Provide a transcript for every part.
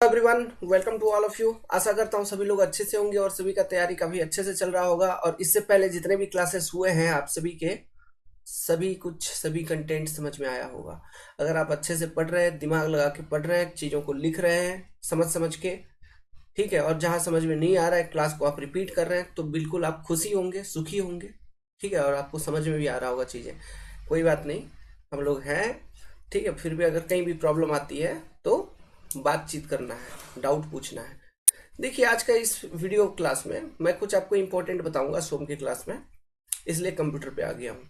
Everyone, welcome to all of you. आशा करता हूँ सभी लोग अच्छे से होंगे और सभी का तैयारी काफी अच्छे से चल रहा होगा। और इससे पहले जितने भी क्लासेस हुए हैं आप सभी के सभी कंटेंट समझ में आया होगा। अगर आप अच्छे से पढ़ रहे हैं, दिमाग लगा के पढ़ रहे हैं, चीज़ों को लिख रहे हैं समझ समझ के, ठीक है, और जहाँ समझ में नहीं आ रहा है क्लास को आप रिपीट कर रहे हैं, तो बिल्कुल आप खुशी होंगे, सुखी होंगे, ठीक है, और आपको समझ में भी आ रहा होगा चीज़ें। कोई बात नहीं, हम लोग हैं, ठीक है। फिर भी अगर कहीं भी प्रॉब्लम आती है तो बातचीत करना है, डाउट पूछना है। देखिए, आज का इस वीडियो क्लास में मैं कुछ आपको इंपॉर्टेंट बताऊंगा सोम की क्लास में, इसलिए कंप्यूटर पे आ गया हूँ।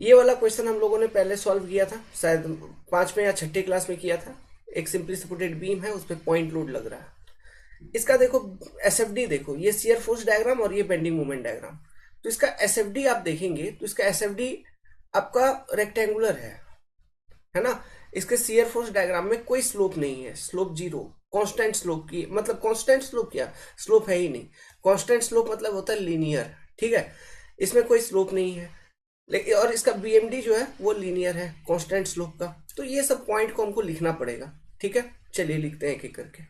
ये वाला क्वेश्चन हम लोगों ने पहले सॉल्व किया था, शायद 5वें या 6ठे क्लास में किया था। एक सिंपली सपोर्टेड बीम है, उस पर पॉइंट लोड लग रहा है। इसका देखो एसएफडी, देखो ये शियर फोर्स डायग्राम और ये बेंडिंग मोमेंट डायग्राम। तो इसका एसएफडी आप देखेंगे तो इसका एसएफडी आपका रेक्टेंगुलर है ना। इसके शियर फोर्स डायग्राम में कोई स्लोप नहीं है, स्लोप जीरो, कांस्टेंट स्लोप की मतलब कांस्टेंट स्लोप, क्या स्लोप है ही नहीं। कांस्टेंट स्लोप मतलब होता है लीनियर, ठीक है। इसमें कोई स्लोप नहीं है, लेकिन और इसका बीएमडी जो है वो लीनियर है कांस्टेंट स्लोप का। तो ये सब पॉइंट को हमको लिखना पड़ेगा, ठीक है। चलिए लिखते हैं एक एक करके।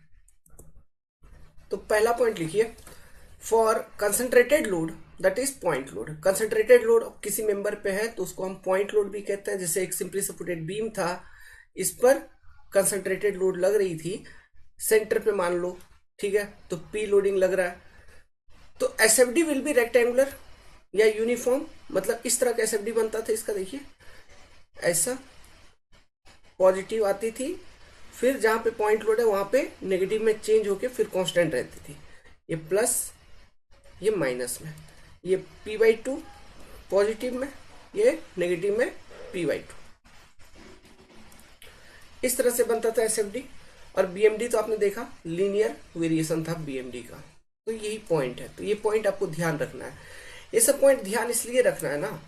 तो पहला पॉइंट लिखिए, for concentrated load that is point load. Concentrated load किसी मेंबर पे है तो उसको हम पॉइंट लोड भी कहते हैं। जैसे एक सिंपली सपोर्टेड बीम था, इस पर कंसंट्रेटेड लोड लग रही थी सेंटर पे मान लो, ठीक है, तो पी लोडिंग लग रहा है। तो एसएफडी विल बी रेक्टेंगुलर या यूनिफॉर्म, मतलब इस तरह का एसएफडी बनता था इसका। देखिए ऐसा पॉजिटिव आती थी, फिर जहां पे पॉइंट लोड है वहां पे नेगेटिव में चेंज होके फिर कांस्टेंट रहती थी। ये प्लस, ये माइनस में, ये p/2 पॉजिटिव में, ये नेगेटिव में p/2। इस तरह से बनता था एसएफडी। और बीएमडी तो आपने देखा, लीनियर वेरिएशन था बीएमडी का। तो यही पॉइंट है, तो ये पॉइंट आपको ध्यान रखना है। ये सब पॉइंट ध्यान इसलिए रखना है ना,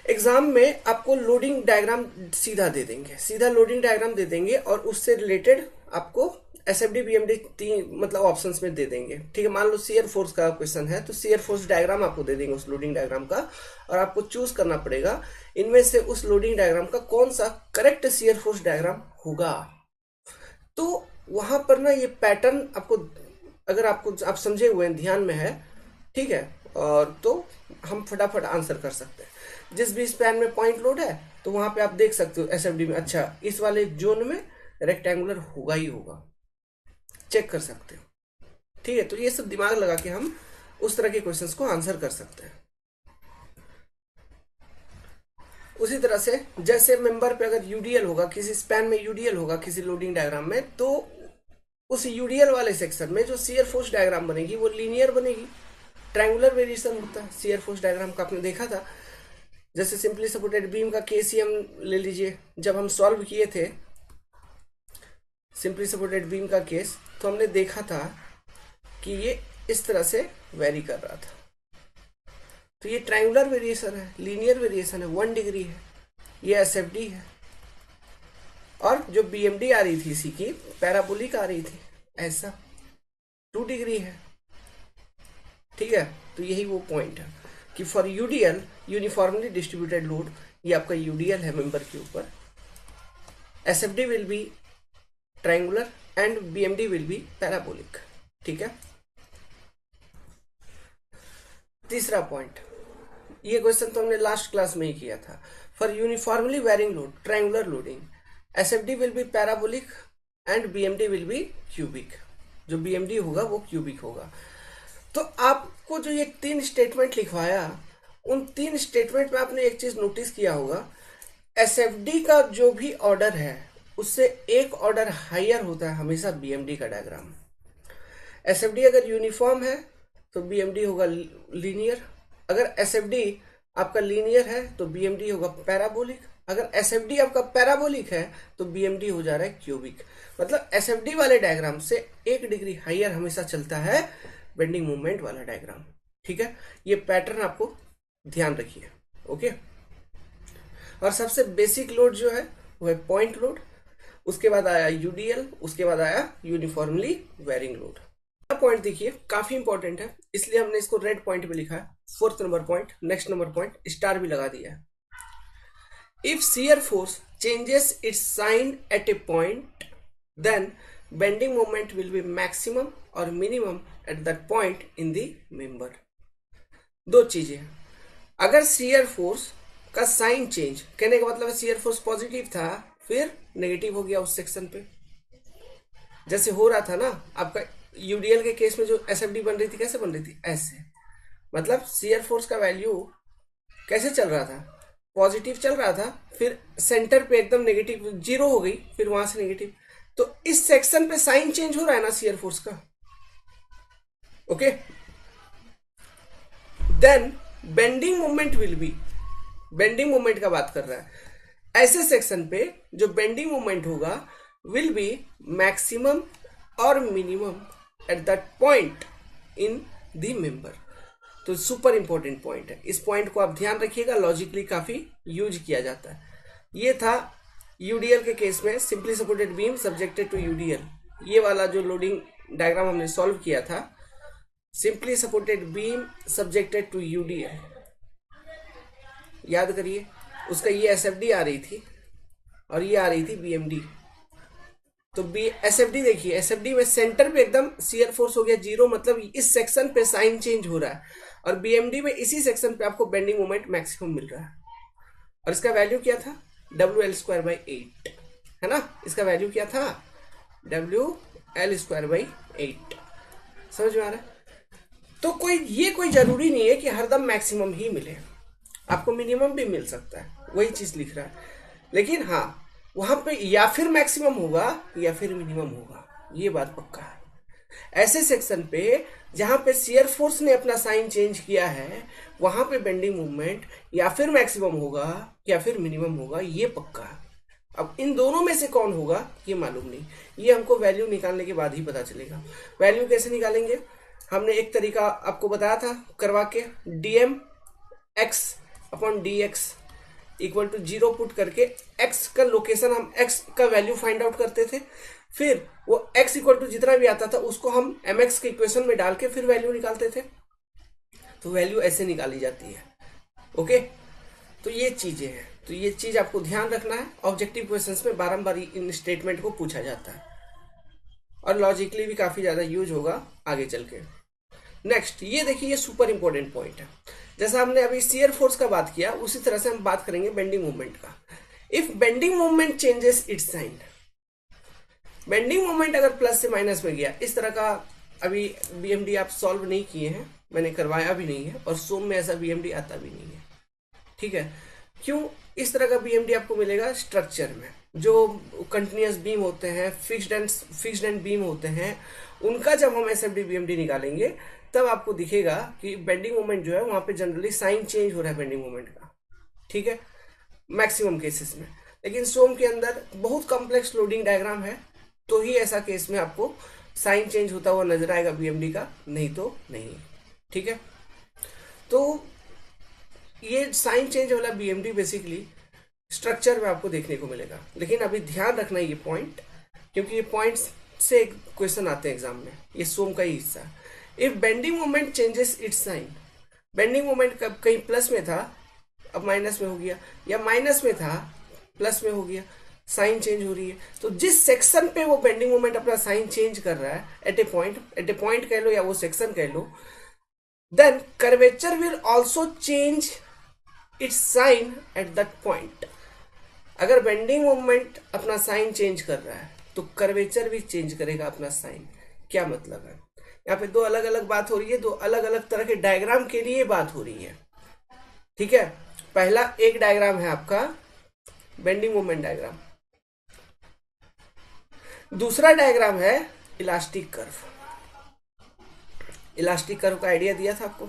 एग्जाम में आपको लोडिंग डायग्राम सीधा दे देंगे, सीधा लोडिंग डायग्राम दे देंगे और उससे रिलेटेड आपको एसएफडी बीएमडी तीन मतलब ऑप्शंस में दे देंगे, ठीक है। मान लो शियर फोर्स का क्वेश्चन है तो शियर फोर्स डायग्राम आपको दे देंगे उस लोडिंग डायग्राम का, और आपको चूज करना पड़ेगा इनमें से उस लोडिंग डायग्राम का कौन सा करेक्ट शियर फोर्स डायग्राम होगा। तो वहां पर ना ये पैटर्न आपको, अगर आपको आप समझे हुए हैं, ध्यान में है, ठीक है, और तो हम फटाफट आंसर कर सकते हैं। जिस भी स्पैन में पॉइंट लोड है तो वहां पे आप देख सकते हो एसएफडी में, अच्छा इस वाले जोन में रेक्टेंगुलर होगा ही होगा, चेक कर सकते हो, ठीक है। तो ये सब दिमाग लगा के हम उस तरह के क्वेश्चंस को आंसर कर सकते हैं। उसी तरह से जैसे मेंबर पे अगर यूडीएल होगा, किसी स्पैन में यूडीएल होगा किसी लोडिंग डायग्राम में, तो उस यूडीएल वाले सेक्शन में जो शियर फोर्स डायग्राम बनेगी वो लीनियर बनेगी। ट्रायंगुलर वेरिएशन होता है शियर फोर्स डायग्राम का, आपने देखा था। जैसे सिंपली सपोर्टेड बीम का केस ही हम ले लीजिए, जब हम सॉल्व किए थे सिंपली सपोर्टेड बीम का केस, तो हमने देखा था कि ये इस तरह से वेरी कर रहा था। तो ये ट्रायंगुलर वेरिएशन है, लीनियर वेरिएशन है, 1 डिग्री है, ये एसएफडी है। और जो बीएमडी आ रही थी इसी की पैराबोलिक आ रही थी, ऐसा 2 डिग्री है, ठीक है। तो यही वो पॉइंट है कि for UDL uniformly distributed load, ये आपका यूडीएल है मेंबर के ऊपर, SFD will B triangular and BMD will be parabolic, ठीक है। तीसरा पॉइंट, ये क्वेश्चन तो हमने लास्ट क्लास में ही किया था। For uniformly varying load triangular loading, SFD will be parabolic and BMD will be cubic. जो बीएमडी होगा वो क्यूबिक होगा। तो आपको जो ये 3 स्टेटमेंट लिखवाया, उन 3 स्टेटमेंट में आपने एक चीज नोटिस किया होगा, एसएफडी का जो भी ऑर्डर है उससे एक ऑर्डर हायर होता है हमेशा बीएमडी का डायग्राम। एसएफडी अगर यूनिफॉर्म है तो बीएमडी होगा लीनियर, अगर एसएफडी आपका लीनियर है तो बीएमडी होगा पैराबोलिक, अगर एसएफडी आपका पैराबोलिक है तो बीएमडी हो जा रहा है क्यूबिक। मतलब एसएफडी वाले डायग्राम से 1 डिग्री हायर हमेशा चलता है बेंडिंग मूवमेंट वाला डायग्राम, ठीक है। ये पैटर्न आपको ध्यान रखिए, ओके। और सबसे बेसिक लोड जो है वो है पॉइंट लोड, उसके बाद आया यूडीएल, उसके बाद आया यूनिफॉर्मली वेरिंग लोड। पॉइंट देखिए काफी इंपॉर्टेंट है, इसलिए हमने इसको रेड पॉइंट पे लिखा है। 4th number point, next number point star भी लगा दिया है। If shear force changes its sign at a point, then bending moment will be maximum और minimum at that point in the member. दो चीजें, अगर शियर फोर्स का sign change, कहने का मतलब शियर फोर्स पॉजिटिव था फिर नेगेटिव हो गया उस सेक्शन पे, जैसे हो रहा था ना आपका यूडीएल के केस में जो एसएफडी बन रही थी, कैसे बन रही थी, ऐसे, मतलब शियर फोर्स का वैल्यू कैसे चल रहा था, पॉजिटिव चल रहा था, फिर सेंटर पे एकदम नेगेटिव जीरो हो गई, फिर वहां से नेगेटिव, तो इस सेक्शन पे साइन चेंज हो रहा है ना शियर फोर्स का। Okay, then bending moment will be, bending moment का बात कर रहा है, ऐसे सेक्शन पे जो बेंडिंग मोमेंट होगा विल बी मैक्सिमम और minimum at that point in the member. तो सुपर इंपॉर्टेंट पॉइंट है, इस पॉइंट को आप ध्यान रखिएगा, लॉजिकली काफी यूज किया जाता है। ये था यूडीएल के केस में simply supported beam subjected to UDL, ये वाला जो लोडिंग डायग्राम हमने सॉल्व किया था, simply supported beam subjected to UDL, याद करिए, उसका ये एसएफडी आ रही थी और ये आ रही थी बीएमडी। तो बी एसएफडी देखिए, एसएफडी में सेंटर पे एकदम शियर फोर्स हो गया जीरो, मतलब इस सेक्शन पे साइन चेंज हो रहा है, और बीएमडी में इसी सेक्शन पे आपको बेंडिंग मोमेंट मैक्सिमम मिल रहा है, और इसका वैल्यू क्या था, WL²/8, है ना, इसका वैल्यू क्या था, WL²/8। समझ में आ रहा है? तो कोई जरूरी नहीं है कि हरदम मैक्सिमम ही मिले, आपको मिनिमम भी मिल सकता है, वही चीज लिख रहा है, लेकिन हाँ वहां पे या फिर मैक्सिमम होगा या फिर मिनिमम होगा, ये बात पक्का है। ऐसे सेक्शन पे जहां पे शियर फोर्स ने अपना साइन चेंज किया है, वहां पे बेंडिंग मूवमेंट या फिर मैक्सिमम होगा या फिर मिनिमम होगा, ये पक्का है। अब इन दोनों में से कौन होगा ये मालूम नहीं, ये हमको वैल्यू निकालने के बाद ही पता चलेगा। वैल्यू कैसे निकालेंगे, हमने एक तरीका आपको बताया था करवा के, dmx/dx इक्वल टू 0 पुट करके x का लोकेशन, हम x का वैल्यू फाइंड आउट करते थे, फिर वो x इक्वल टू जितना भी आता था उसको हम mx के इक्वेशन में डाल के फिर वैल्यू निकालते थे। तो वैल्यू ऐसे निकाली जाती है। ओके, तो ये चीजें हैं, तो ये चीज आपको ध्यान रखना है। ऑब्जेक्टिव क्वेश्चंस में बारंबार इन स्टेटमेंट को पूछा जाता है और लॉजिकली भी काफी ज्यादा यूज होगा आगे चल के। नेक्स्ट ये देखिए, ये सुपर इंपॉर्टेंट पॉइंट है। जैसा हमने अभी शियर फोर्स का बात किया, उसी तरह से हम बात करेंगे बेंडिंग मूवमेंट का। If bending movement changes its sign, bending movement अगर प्लस से माइनस में गया, इस तरह का अभी बीएमडी आप सॉल्व नहीं किए हैं, मैंने करवाया भी नहीं है, और सोम में ऐसा बीएमडी आता भी नहीं है, ठीक है। क्यों इस तरह का बीएमडी आपको मिलेगा, स्ट्रक्चर में जो कंटिन्यूअस बीम होते हैं, फिक्स्ड एंड बीम होते हैं, उनका जब हम एसएफडी बीएमडी निकालेंगे तब आपको दिखेगा कि बेंडिंग मोमेंट जो है वहां पे जनरली साइन चेंज हो रहा है बेंडिंग मोमेंट का, ठीक है, मैक्सिमम केसेस में। लेकिन सोम के अंदर बहुत कॉम्प्लेक्स लोडिंग डायग्राम है, तो ही ऐसा केस में आपको साइन चेंज होता हुआ नजर आएगा बीएमडी का, नहीं तो नहीं, ठीक है। तो ये साइन चेंज वाला बीएमडी बेसिकली स्ट्रक्चर में आपको देखने को मिलेगा। लेकिन अभी ध्यान रखना ये पॉइंट, क्योंकि ये पॉइंट्स से क्वेश्चन आते हैं एग्जाम में, ये सोम का ही हिस्सा है। If bending moment changes its sign, bending moment कहीं प्लस में था अब माइनस में हो गया, या माइनस में था प्लस में हो गया, साइन चेंज हो रही है। तो जिस सेक्शन पे वो बेंडिंग मोमेंट अपना साइन चेंज कर रहा है एट ए पॉइंट कह लो या वो सेक्शन कह लो, then curvature will also change its sign at that point. अगर बेंडिंग मोमेंट अपना साइन चेंज कर रहा है तो कर्वेचर भी चेंज करेगा अपना साइन। क्या मतलब है, यहाँ पे दो अलग अलग बात हो रही है, दो अलग अलग तरह के डायग्राम के लिए बात हो रही है, ठीक है। पहला एक डायग्राम है आपका बेंडिंग मोमेंट डायग्राम, दूसरा डायग्राम है इलास्टिक कर्व। इलास्टिक कर्व का आइडिया दिया था आपको,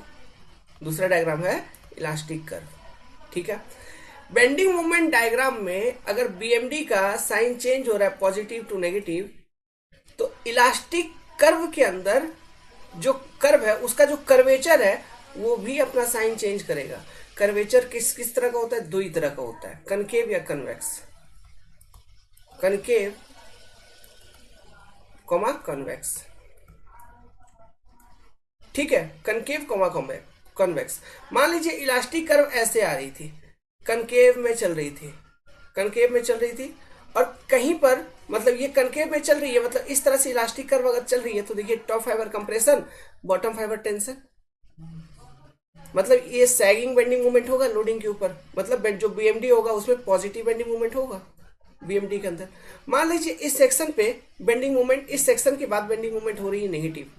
दूसरा डायग्राम है इलास्टिक कर्व, ठीक है। बेंडिंग मोमेंट डायग्राम में अगर बीएमडी का साइन चेंज हो रहा है पॉजिटिव टू नेगेटिव, तो इलास्टिक कर्व के अंदर जो कर्व है उसका जो कर्वेचर है वो भी अपना साइन चेंज करेगा। कर्वेचर किस किस तरह का होता है, दो ही तरह का होता है, कनकेव या कन्वेक्स, कनकेव कॉमा कन्वेक्स, ठीक है, कनकेव कॉमा कन्वेक्स। मान लीजिए इलास्टिक कर्व ऐसे आ रही थी, कनकेव में चल रही थी, कनकेव में चल रही थी, और कहीं पर मतलब ये कनकेव में चल रही है, मतलब इस तरह से इलास्टिक कर्व अगर चल रही है तो देखिए top fibre compression, bottom fibre tension, मतलब ये सैगिंग बेंडिंग मूवमेंट होगा लोडिंग के ऊपर, मतलब जो बीएमडी होगा उसमें पॉजिटिव बेंडिंग मूवमेंट होगा बीएमडी के अंदर। मान लीजिए इस सेक्शन पे बेंडिंग मूवमेंट, इस सेक्शन के बाद बेंडिंग मूवमेंट हो रही है नेगेटिव,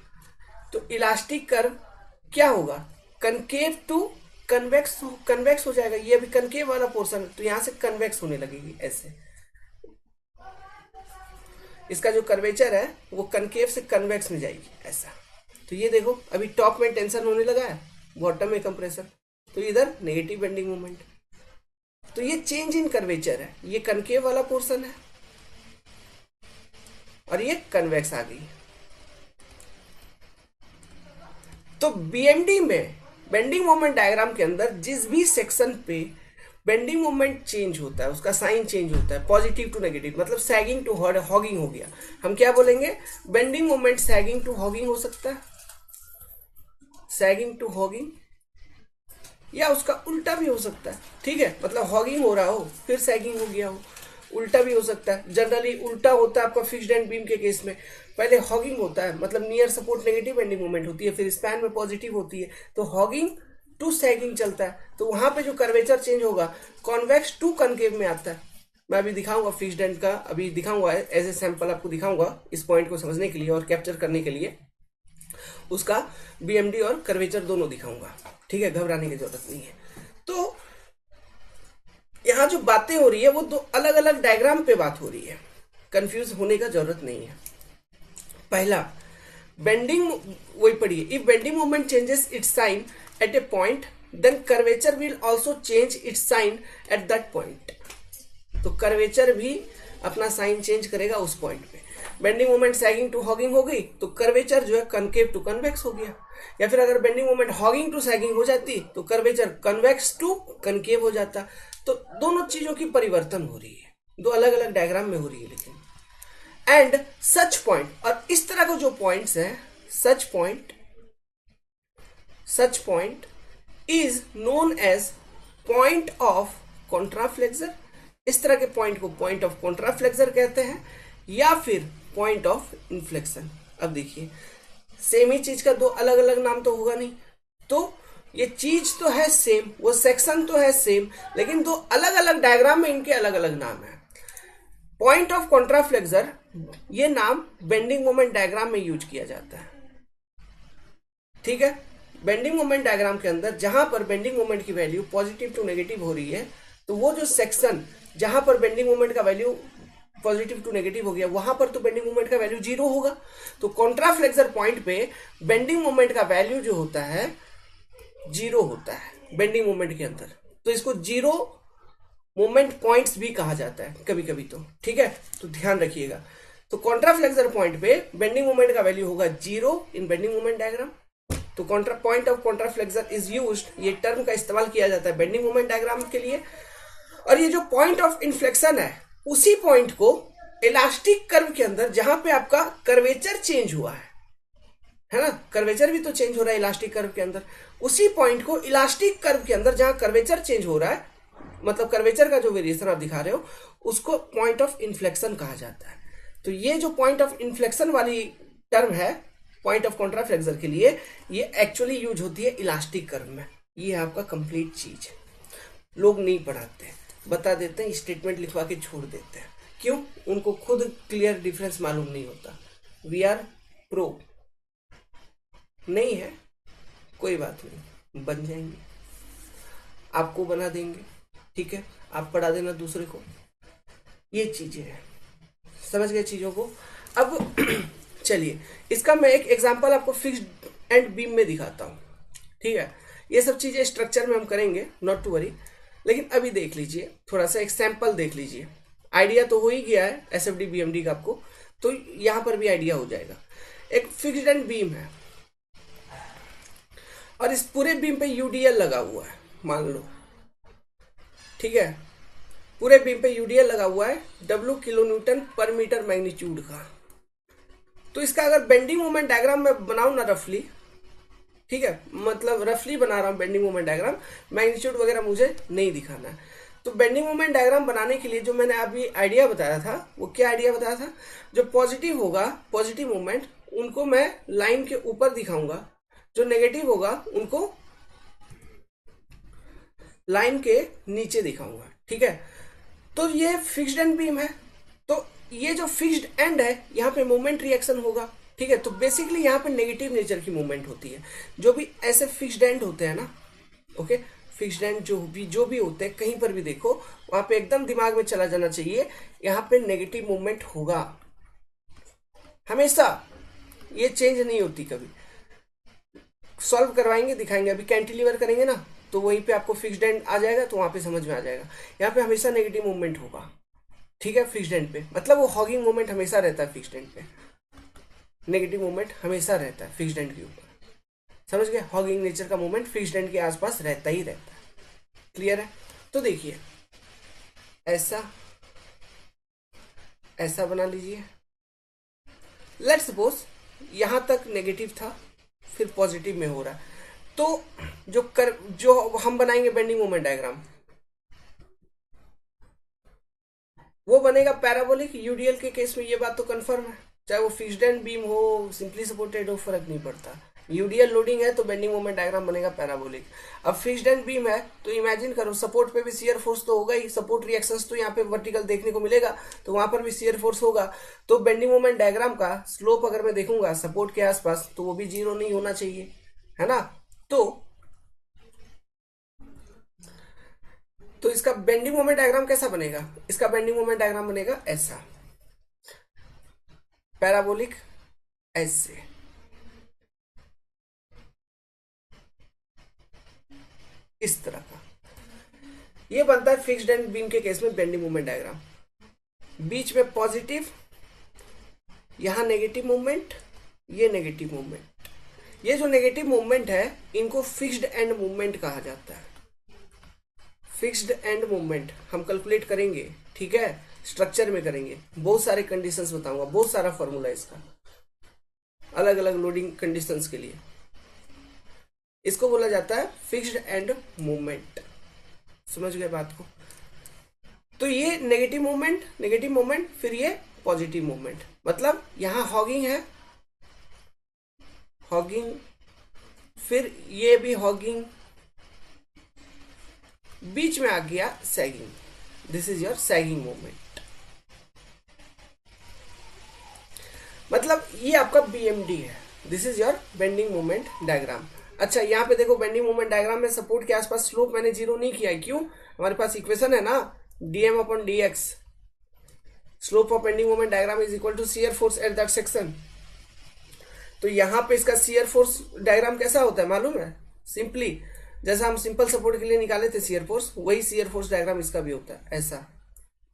तो इलास्टिक कर्व क्या होगा, कनकेव टू कन्वेक्स, कन्वेक्स हो जाएगा। ये अभी कनकेव वाला पोर्शन तो यहां से कन्वेक्स होने लगेगी ऐसे, इसका जो कर्वेचर है वो कनकेव से कन्वेक्स में जाएगी ऐसा। तो ये देखो अभी टॉप में टेंशन होने लगा है, बॉटम में कंप्रेशन, तो इधर नेगेटिव बेंडिंग मोमेंट। तो ये चेंज इन कर्वेचर है, ये कनकेव वाला पोर्शन है और ये कन्वेक्स आ गई। तो बीएमडी में बेंडिंग मोमेंट डायग्राम के अंदर जिस भी सेक्शन पे बेंडिंग मोमेंट चेंज होता है उसका साइन चेंज होता है पॉजिटिव टू नेगेटिव, मतलब सैगिंग टू हॉगिंग हो गया, हम क्या बोलेंगे, bending moment sagging to hogging हो सकता है, सैगिंग टू हॉगिंग, या उसका उल्टा भी हो सकता है। ठीक है, मतलब हॉगिंग हो रहा हो फिर सैगिंग हो गया हो, उल्टा भी हो सकता है। जनरली उल्टा होता है आपका फिक्स्ड एंड बीम के केस में, पहले हॉगिंग होता है, मतलब near support negative bending moment होती है, फिर स्पैन में पॉजिटिव होती है, तो हॉगिंग टू सैगिंग चलता है। तो वहां पे जो कर्वेचर चेंज होगा कॉन्वेक्स टू कनकेव में आता है। मैं अभी दिखाऊंगा फिक्स्ड एंड का, अभी दिखाऊंगा एज ए सैंपल आपको दिखाऊंगा इस पॉइंट को समझने के लिए और कैप्चर करने के लिए उसका बीएमडी और कर्वेचर दोनों दिखाऊंगा। ठीक है, घबराने की जरूरत नहीं है। तो यहां जो बातें हो रही है वो दो अलग अलग डायग्राम पे बात हो रही है, कंफ्यूज होने का जरूरत नहीं है। पहला बेंडिंग, वही पढ़िए, if bending moment changes its sign at a point then curvature will also change its sign at that point. तो कर्वेचर भी अपना साइन चेंज करेगा उस पॉइंट पे। Bending moment sagging to hogging हो गई तो कर्वेचर जो है कनकेव टू कन्वेक्स हो गया, या फिर अगर bending moment hogging to sagging हो जाती तो कर्वेचर कन्वेक्स टू कनकेव हो जाता। तो दोनों चीजों की परिवर्तन हो रही है, दो अलग अलग डायग्राम में हो रही है लेकिन। एंड सच पॉइंट, और इस तरह के जो पॉइंट्स हैं, such point is known as point of contraflexure. इस तरह के पॉइंट को पॉइंट ऑफ कॉन्ट्राफ्लेक्सर कहते हैं या फिर पॉइंट ऑफ इन्फ्लेक्शन। अब देखिए सेम ही चीज का दो अलग अलग नाम तो होगा नहीं, तो ये चीज तो है सेम, वो सेक्शन तो है सेम, लेकिन दो अलग अलग डायग्राम में इनके अलग अलग नाम है। पॉइंट ऑफ कॉन्ट्राफ्लेक्सर ये नाम बेंडिंग मोमेंट डायग्राम में यूज किया जाता है। ठीक है, बेंडिंग मोमेंट डायग्राम के अंदर जहां पर बेंडिंग मोमेंट की वैल्यू पॉजिटिव टू नेगेटिव हो रही है, तो वो जो सेक्शन जहां पर बेंडिंग मोमेंट का वैल्यू पॉजिटिव टू नेगेटिव हो गया वहां पर तो बेंडिंग मोमेंट का वैल्यू जीरो होगा। तो कॉन्ट्राफ्लेक्सर पॉइंट पे बेंडिंग मोमेंट का वैल्यू जो होता है जीरो होता है बेंडिंग मोमेंट के अंदर, तो इसको जीरो मोमेंट पॉइंट्स भी कहा जाता है कभी कभी तो। ठीक है, तो ध्यान रखिएगा। तो कॉन्ट्राफ्लेक्सर पॉइंट पे बेंडिंग मोमेंट का वैल्यू होगा zero in bending moment diagram. तो पॉइंट ऑफ कॉन्ट्राफ्लेक्सर इज यूज्ड, ये टर्म का इस्तेमाल किया जाता है बेंडिंग मोमेंट डायग्राम के लिए। और ये जो पॉइंट ऑफ इन्फ्लेक्शन है उसी पॉइंट को इलास्टिक कर्व के अंदर जहां पे आपका कर्वेचर चेंज हुआ है ना, कर्वेचर भी तो चेंज हो रहा है इलास्टिक कर्व के अंदर, उसी पॉइंट को इलास्टिक कर्व के अंदर जहां कर्वेचर चेंज हो रहा है, मतलब कर्वेचर का जो वेरिएशन आप दिखा रहे हो उसको पॉइंट ऑफ इन्फ्लेक्शन कहा जाता है। तो ये जो पॉइंट ऑफ इन्फ्लेक्शन वाली टर्म है पॉइंट ऑफ कॉन्ट्राफ्लेक्सर के लिए, ये एक्चुअली यूज होती है इलास्टिक कर्व में। ये है आपका कंप्लीट चीज, लोग नहीं पढ़ाते, बता देते हैं, स्टेटमेंट लिखवा के छोड़ देते हैं। क्यों? उनको खुद क्लियर डिफरेंस मालूम नहीं होता। वी आर प्रो नहीं है, कोई बात नहीं, बन जाएंगे, आपको बना देंगे। ठीक है, आप पढ़ा देना दूसरे को, ये चीजें हैं, समझ गए चीजों को। अब चलिए इसका मैं एक एग्जांपल आपको फिक्स्ड एंड बीम में दिखाता हूं। ठीक है, ये सब चीजें स्ट्रक्चर में हम करेंगे, नॉट टू वरी, लेकिन अभी देख लीजिए थोड़ा सा एक सैंपल देख लीजिए। आइडिया तो हो ही गया है एसएफडी बीएमडी का आपको, तो यहां पर भी आइडिया हो जाएगा। एक फिक्स्ड एंड बीम है और इस पूरे बीम पे यूडीएल लगा हुआ है, मान लो। ठीक है, पूरे बीम पे यूडीएल लगा हुआ है W किलो न्यूटन पर मीटर मैग्नीट्यूड का। तो इसका अगर बेंडिंग मोमेंट डायग्राम में बनाऊं ना रफली, ठीक है, मतलब रफली बना रहा हूं बेंडिंग मोमेंट डायग्राम, मैग्नीट्यूड वगैरह मुझे नहीं दिखाना है। तो बेंडिंग मोमेंट डायग्राम बनाने के लिए जो मैंने अभी आइडिया बताया था, वो क्या आइडिया बताया था, जो पॉजिटिव होगा, पॉजिटिव मोमेंट, उनको मैं लाइन के ऊपर दिखाऊंगा, जो नेगेटिव होगा उनको लाइन के नीचे दिखाऊंगा। ठीक है, तो ये फिक्स्ड एंड बीम है, तो ये जो फिक्स्ड एंड है यहाँ पे मोमेंट रिएक्शन होगा। ठीक है, तो बेसिकली यहाँ पे नेगेटिव नेचर की मूवमेंट होती है। जो भी ऐसे फिक्स्ड एंड होते हैं ना, ओके, फिक्स्ड एंड जो भी होते हैं, कहीं पर भी देखो वहां पे एकदम दिमाग में चला जाना चाहिए, यहाँ पे नेगेटिव मूवमेंट होगा हमेशा, ये चेंज नहीं होती कभी। सॉल्व करवाएंगे, दिखाएंगे, अभी कैंटिलीवर करेंगे ना, तो वहीं पे आपको फिक्स्ड एंड आ जाएगा, तो वहां पे समझ में आ जाएगा। यहाँ पे हमेशा नेगेटिव मूवमेंट होगा। ठीक है, फिक्स्ड एंड पे मतलब वो हॉगिंग मूवमेंट हमेशा रहता है, फिक्स्ड एंड पे नेगेटिव मूवमेंट हमेशा रहता है फिक्स्ड एंड के ऊपर। समझ गए, हॉगिंग नेचर का मूवमेंट फिक्स्ड एंड के आसपास रहता ही रहता है। क्लियर है? तो देखिए, ऐसा ऐसा बना लीजिए। लेट्स सपोज यहां तक नेगेटिव था, फिर पॉजिटिव में हो रहा है, तो जो हम बनाएंगे बेंडिंग मोमेंट डायग्राम, वो बनेगा पैराबोलिक। यूडीएल के केस में ये बात तो कंफर्म है, चाहे वो फिक्स्ड एंड बीम हो, सिंपली सपोर्टेड हो, फर्क नहीं पड़ता। यूडीएल लोडिंग है तो बेंडिंग मोमेंट डायग्राम बनेगा पैराबोलिक। अब फिक्स्ड एंड बीम है तो इमेजिन करो, सपोर्ट पे भी शियर फोर्स तो होगा ही, सपोर्ट रिएक्शंस तो यहाँ पे वर्टिकल देखने को मिलेगा, तो वहां पर भी शियर फोर्स होगा। तो बेंडिंग मोमेंट डायग्राम का स्लोप अगर मैं देखूंगा सपोर्ट के आसपास, तो वो भी जीरो नहीं होना चाहिए, है ना। तो इसका बेंडिंग मोमेंट डायग्राम कैसा बनेगा? इसका बेंडिंग मोमेंट डायग्राम बनेगा ऐसा, पैराबोलिक, ऐसे। इस तरह का ये बनता है फिक्स्ड एंड बीम के केस में बेंडिंग मोमेंट डायग्राम। बीच में पॉजिटिव, यहां नेगेटिव मूवमेंट, ये नेगेटिव मूवमेंट। ये जो नेगेटिव मूवमेंट है इनको फिक्स्ड एंड मूवमेंट कहा जाता है। फिक्स्ड एंड मूवमेंट हम कैलकुलेट करेंगे, ठीक है, स्ट्रक्चर में करेंगे, बहुत सारे कंडीशंस बताऊंगा, बहुत सारा फॉर्मूला है इसका, अलग अलग लोडिंग कंडीशंस के लिए। इसको बोला जाता है फिक्स्ड एंड मूवमेंट। समझ गए बात को? तो ये नेगेटिव मूवमेंट, फिर ये पॉजिटिव मूवमेंट, मतलब यहां हॉगिंग है, हॉगिंग, फिर ये भी हॉगिंग, बीच में आ गया sagging, this is your sagging movement. मतलब ये आपका बीएमडी है, this is your bending movement diagram. अच्छा, यहाँ पे देखो बेंडिंग मूवमेंट डायग्राम में सपोर्ट के आसपास स्लोप मैंने जीरो नहीं किया है, क्यों? हमारे पास इक्वेशन है ना, DM upon DX, slope of bending movement diagram is equal to shear force at that section. तो यहाँ पे इसका शियर फोर्स डायग्राम कैसा होता है मालूम है? सिंपली जैसा हम सिंपल सपोर्ट के लिए निकाले थे शियर फोर्स, वही शियर फोर्स डायग्राम इसका भी होता है, ऐसा,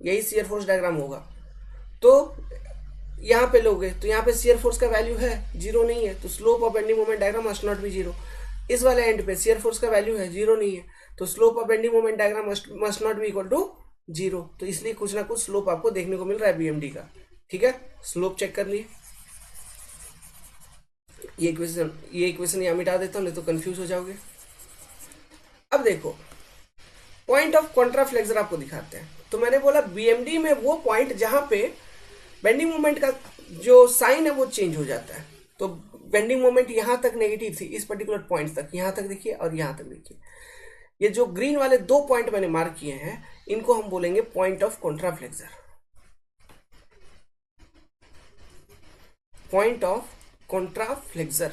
यही शियर फोर्स डायग्राम होगा। तो यहाँ पे लोगे तो यहाँ पे शियर फोर्स का वैल्यू है, जीरो नहीं है, तो slope of bending moment diagram must not be zero. इस वाले एंड पे शियर फोर्स का वैल्यू है, जीरो नहीं है, तो slope of bending moment diagram must not be equal to zero. तो इसलिए कुछ ना कुछ स्लोप आपको देखने को मिल रहा है बीएमडी का। ठीक है, स्लोप चेक कर लिए। ये इक्वेशन यहाँ मिटा देता हूँ, नहीं तो कंफ्यूज हो जाओगे। अब देखो, पॉइंट ऑफ कॉन्ट्राफ्लेक्सर आपको दिखाते हैं। तो मैंने बोला बीएमडी में वो पॉइंट जहां पे बेंडिंग मोमेंट का जो साइन है वो चेंज हो जाता है। तो बेंडिंग मोमेंट यहां तक नेगेटिव थी, इस पर्टिकुलर पॉइंट तक, यहां तक देखिए और यहां तक देखिए, ये जो ग्रीन वाले दो पॉइंट मैंने मार्क किए हैं, इनको हम बोलेंगे point of contraflexure. Point of contraflexure.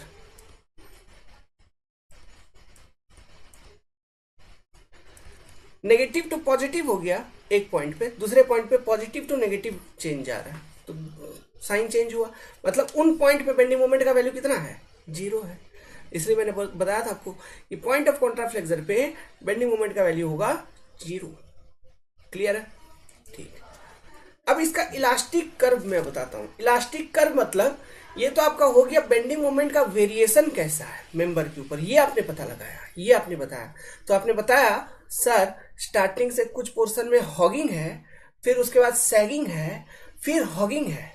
Negative to positive हो गया एक पॉइंट पे, दूसरे पॉइंट पे पॉजिटिव टू नेगेटिव चेंज जा रहा है, तो साइन चेंज हुआ। मतलब उन पॉइंट पे बेंडिंग मोमेंट का वैल्यू कितना है? जीरो है। इसलिए मैंने बताया था आपको कि पॉइंट ऑफ कॉन्ट्राफ्लेक्सर पे बेंडिंग मोमेंट का वैल्यू होगा जीरो। क्लियर है? ठीक। अब इसका इलास्टिक कर्व मैं बताता हूं। इलास्टिक कर्व मतलब ये तो आपका हो गया बेंडिंग मोमेंट का वेरिएशन कैसा है मेंबर के ऊपर, ये आपने पता लगाया, ये आपने बताया। तो आपने बताया सर स्टार्टिंग से कुछ पोर्शन में हॉगिंग है, फिर उसके बाद सैगिंग है, फिर हॉगिंग है,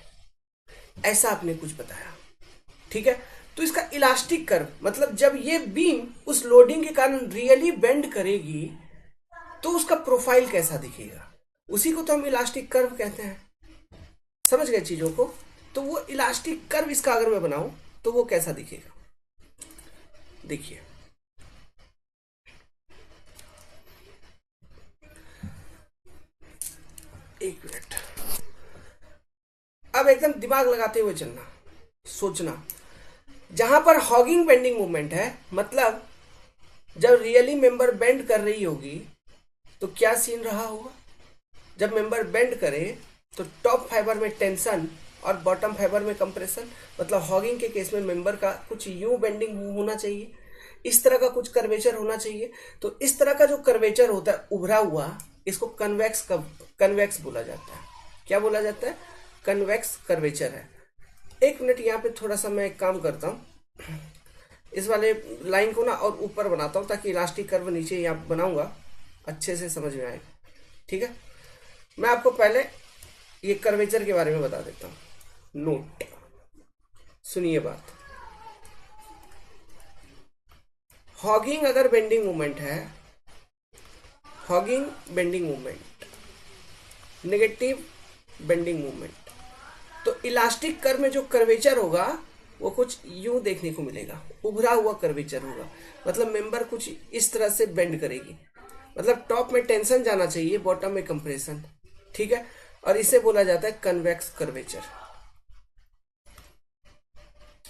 ऐसा आपने कुछ बताया। ठीक है, तो इसका इलास्टिक कर्व मतलब जब ये बीम उस लोडिंग के कारण रियली बेंड करेगी, तो उसका प्रोफाइल कैसा दिखेगा, उसी को तो हम इलास्टिक कर्व कहते हैं। समझ गए चीजों को? तो वो इलास्टिक कर्व इसका अगर मैं बनाऊं तो वो कैसा दिखेगा, देखिए। एक मिनट, अब एकदम दिमाग लगाते हुए चलना, सोचना। जहां पर हॉगिंग बेंडिंग मूवमेंट है, मतलब जब रियली मेंबर बेंड कर रही होगी तो क्या सीन रहा होगा? जब मेंबर बेंड करे तो टॉप फाइबर में टेंशन और बॉटम फाइबर में कंप्रेशन, मतलब हॉगिंग के केस में मेंबर का कुछ यूं बेंडिंग होना चाहिए, इस तरह का कुछ कर्वेचर होना चाहिए। तो इस तरह का जो कर्वेचर होता है उभरा हुआ, इसको कन्वेक्स बोला जाता है। क्या बोला जाता है? कन्वेक्स कर्वेचर है। एक मिनट, यहाँ पे थोड़ा सा मैं एक काम करता हूँ, इस वाले लाइन को ना और ऊपर बनाता हूँ ताकि इलास्टिक कर्व नीचे यहाँ बनाऊंगा, अच्छे से समझ में आएगा। ठीक है, मैं आपको पहले ये कर्वेचर के बारे में बता देता हूँ। नोट, सुनिए बात। हॉगिंग अगर बेंडिंग मूवमेंट है, hugging bending movement, negative bending movement, तो इलास्टिक कर्व में जो कर्वेचर होगा वो कुछ यूं देखने को मिलेगा, उभरा हुआ कर्वेचर होगा। मतलब मेंबर कुछ इस तरह से बेंड करेगी, मतलब टॉप में टेंशन जाना चाहिए, बॉटम में कंप्रेशन। ठीक है, और इसे बोला जाता है कन्वेक्स कर्वेचर।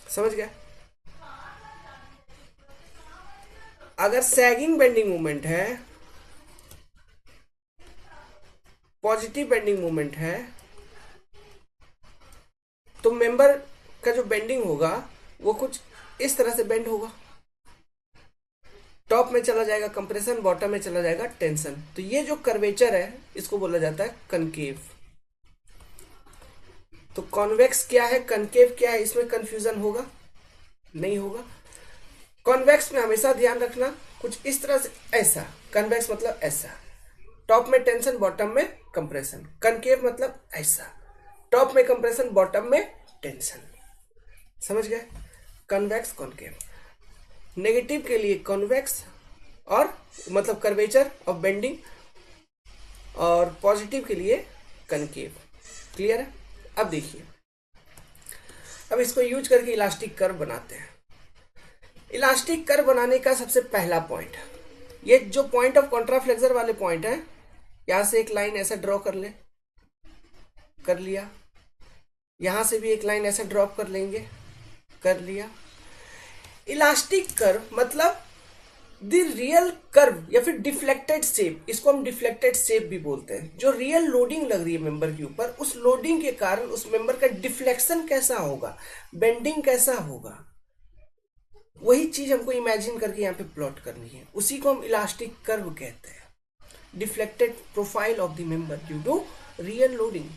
समझ गया? अगर सैगिंग बेंडिंग मूवमेंट है, पॉजिटिव बेंडिंग मूवमेंट है, तो मेंबर का जो बेंडिंग होगा वो कुछ इस तरह से बेंड होगा, टॉप में चला जाएगा कंप्रेशन, बॉटम में चला जाएगा टेंशन। तो ये जो कर्वेचर है इसको बोला जाता है कनकेव। तो कॉन्वेक्स क्या है, कनकेव क्या है, इसमें कंफ्यूजन होगा? नहीं होगा। कॉन्वेक्स में हमेशा ध्यान रखना कुछ इस तरह से, ऐसा। कन्वेक्स मतलब ऐसा, टॉप में टेंशन बॉटम में कंप्रेशन। कनकेव मतलब ऐसा, टॉप में कंप्रेशन बॉटम में टेंशन। समझ गए? Convex concave. नेगेटिव के लिए कॉन्वेक्स और मतलब कर्वेचर ऑफ बेंडिंग, और पॉजिटिव के लिए कनकेव। क्लियर है? अब देखिए, अब इसको यूज करके इलास्टिक कर्व बनाते हैं। इलास्टिक कर्व बनाने का सबसे पहला पॉइंट, ये जो पॉइंट ऑफ कॉन्ट्राफ्लेक्सर वाले पॉइंट है, यहां से एक लाइन ऐसा ड्रॉ कर ले, कर लिया। यहां से भी एक लाइन ऐसा ड्रॉप कर लेंगे, कर लिया। इलास्टिक कर्व मतलब द रियल कर्व या फिर डिफ्लेक्टेड शेप, इसको हम डिफ्लेक्टेड शेप भी बोलते हैं। जो रियल लोडिंग लग रही है मेंबर के ऊपर, उस लोडिंग के कारण उस मेंबर का डिफ्लेक्शन कैसा होगा, बेंडिंग कैसा होगा, वही चीज हमको इमेजिन करके यहाँ पे प्लॉट करनी है। उसी को हम इलास्टिक कर्व कहते हैं। Deflected profile of the member due to real loading.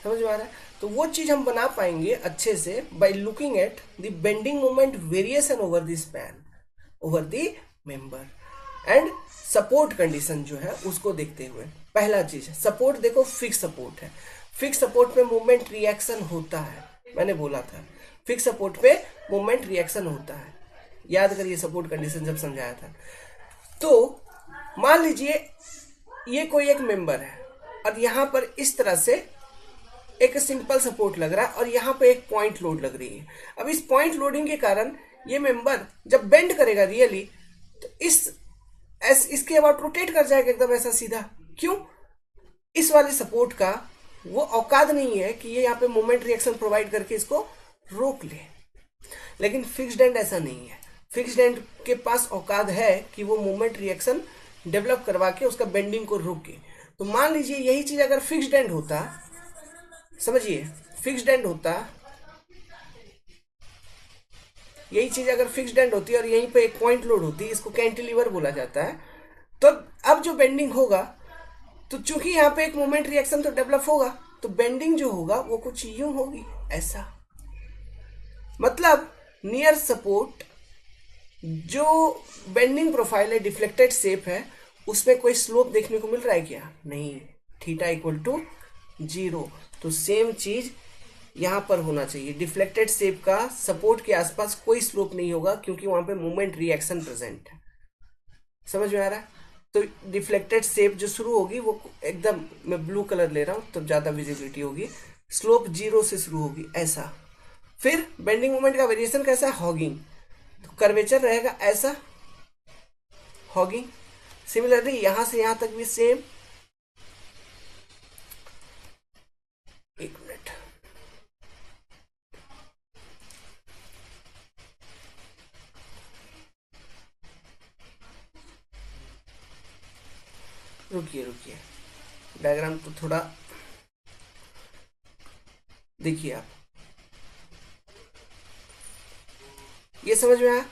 समझ में आ रहा है? तो वो चीज हम बना पाएंगे अच्छे से by looking at the bending moment variation over the span, over the member, and support condition जो है उसको देखते हुए। पहला चीज, सपोर्ट देखो, फिक्स सपोर्ट है। फिक्स सपोर्ट पे मूवमेंट रिएक्शन होता है, मैंने बोला था फिक्स सपोर्ट पे मूवमेंट रिएक्शन होता है। याद करिए सपोर्ट कंडीशन जब समझाया था। तो मान लीजिए ये कोई एक मेंबर है और यहां पर इस तरह से एक सिंपल सपोर्ट लग रहा है और यहां पे एक पॉइंट लोड लग रही है। अब इस पॉइंट लोडिंग के कारण ये मेंबर जब बेंड करेगा रियली, तो इसके अबाउट रोटेट कर जाएगा एकदम ऐसा सीधा। क्यों? इस वाले सपोर्ट का वो औकात नहीं है कि ये यहाँ पे मोमेंट रिएक्शन प्रोवाइड करके इसको रोक ले। लेकिन फिक्स्ड एंड ऐसा नहीं है। फिक्स्ड एंड के पास औकात है कि वो मोमेंट रिएक्शन डेवलप करवा के उसका बेंडिंग को रोके। तो मान लीजिए यही चीज अगर फिक्स्ड एंड होता, समझिए फिक्स्ड एंड होता, यही चीज अगर फिक्स्ड एंड होती और यहीं पे एक पॉइंट लोड होती, इसको कैंटिलीवर बोला जाता है, तो अब जो बेंडिंग होगा, तो चूंकि यहाँ पे एक मोमेंट रिएक्शन तो डेवलप होगा, तो बेंडिंग जो होगा वो कुछ यूं होगी, ऐसा। मतलब नियर सपोर्ट जो बेंडिंग प्रोफाइल है, डिफ्लेक्टेड शेप है, उसमें कोई स्लोप देखने को मिल रहा है क्या? नहीं। Theta equal to 0। तो सेम चीज यहां पर होना चाहिए। डिफ्लेक्टेड शेप का सपोर्ट के आसपास कोई स्लोप नहीं होगा क्योंकि वहां पे मोमेंट रिएक्शन प्रेजेंट है। समझ में आ रहा है? तो डिफ्लेक्टेड शेप जो शुरू होगी वो एकदम, मैं ब्लू कलर ले रहा हूँ तो ज़्यादा विजिबिलिटी होगी, स्लोप 0 से शुरू होगी ऐसा। फिर बेंडिंग मोमेंट का वेरिएशन कैसा है, हॉगिंग, तो कर्वेचर रहेगा ऐसा, हॉगिंग। सिमिलरली यहां से यहां तक भी सेम। एक मिनट, रुकिए रुकिए, डायग्राम को थोड़ा देखिए आप, ये समझ में आया।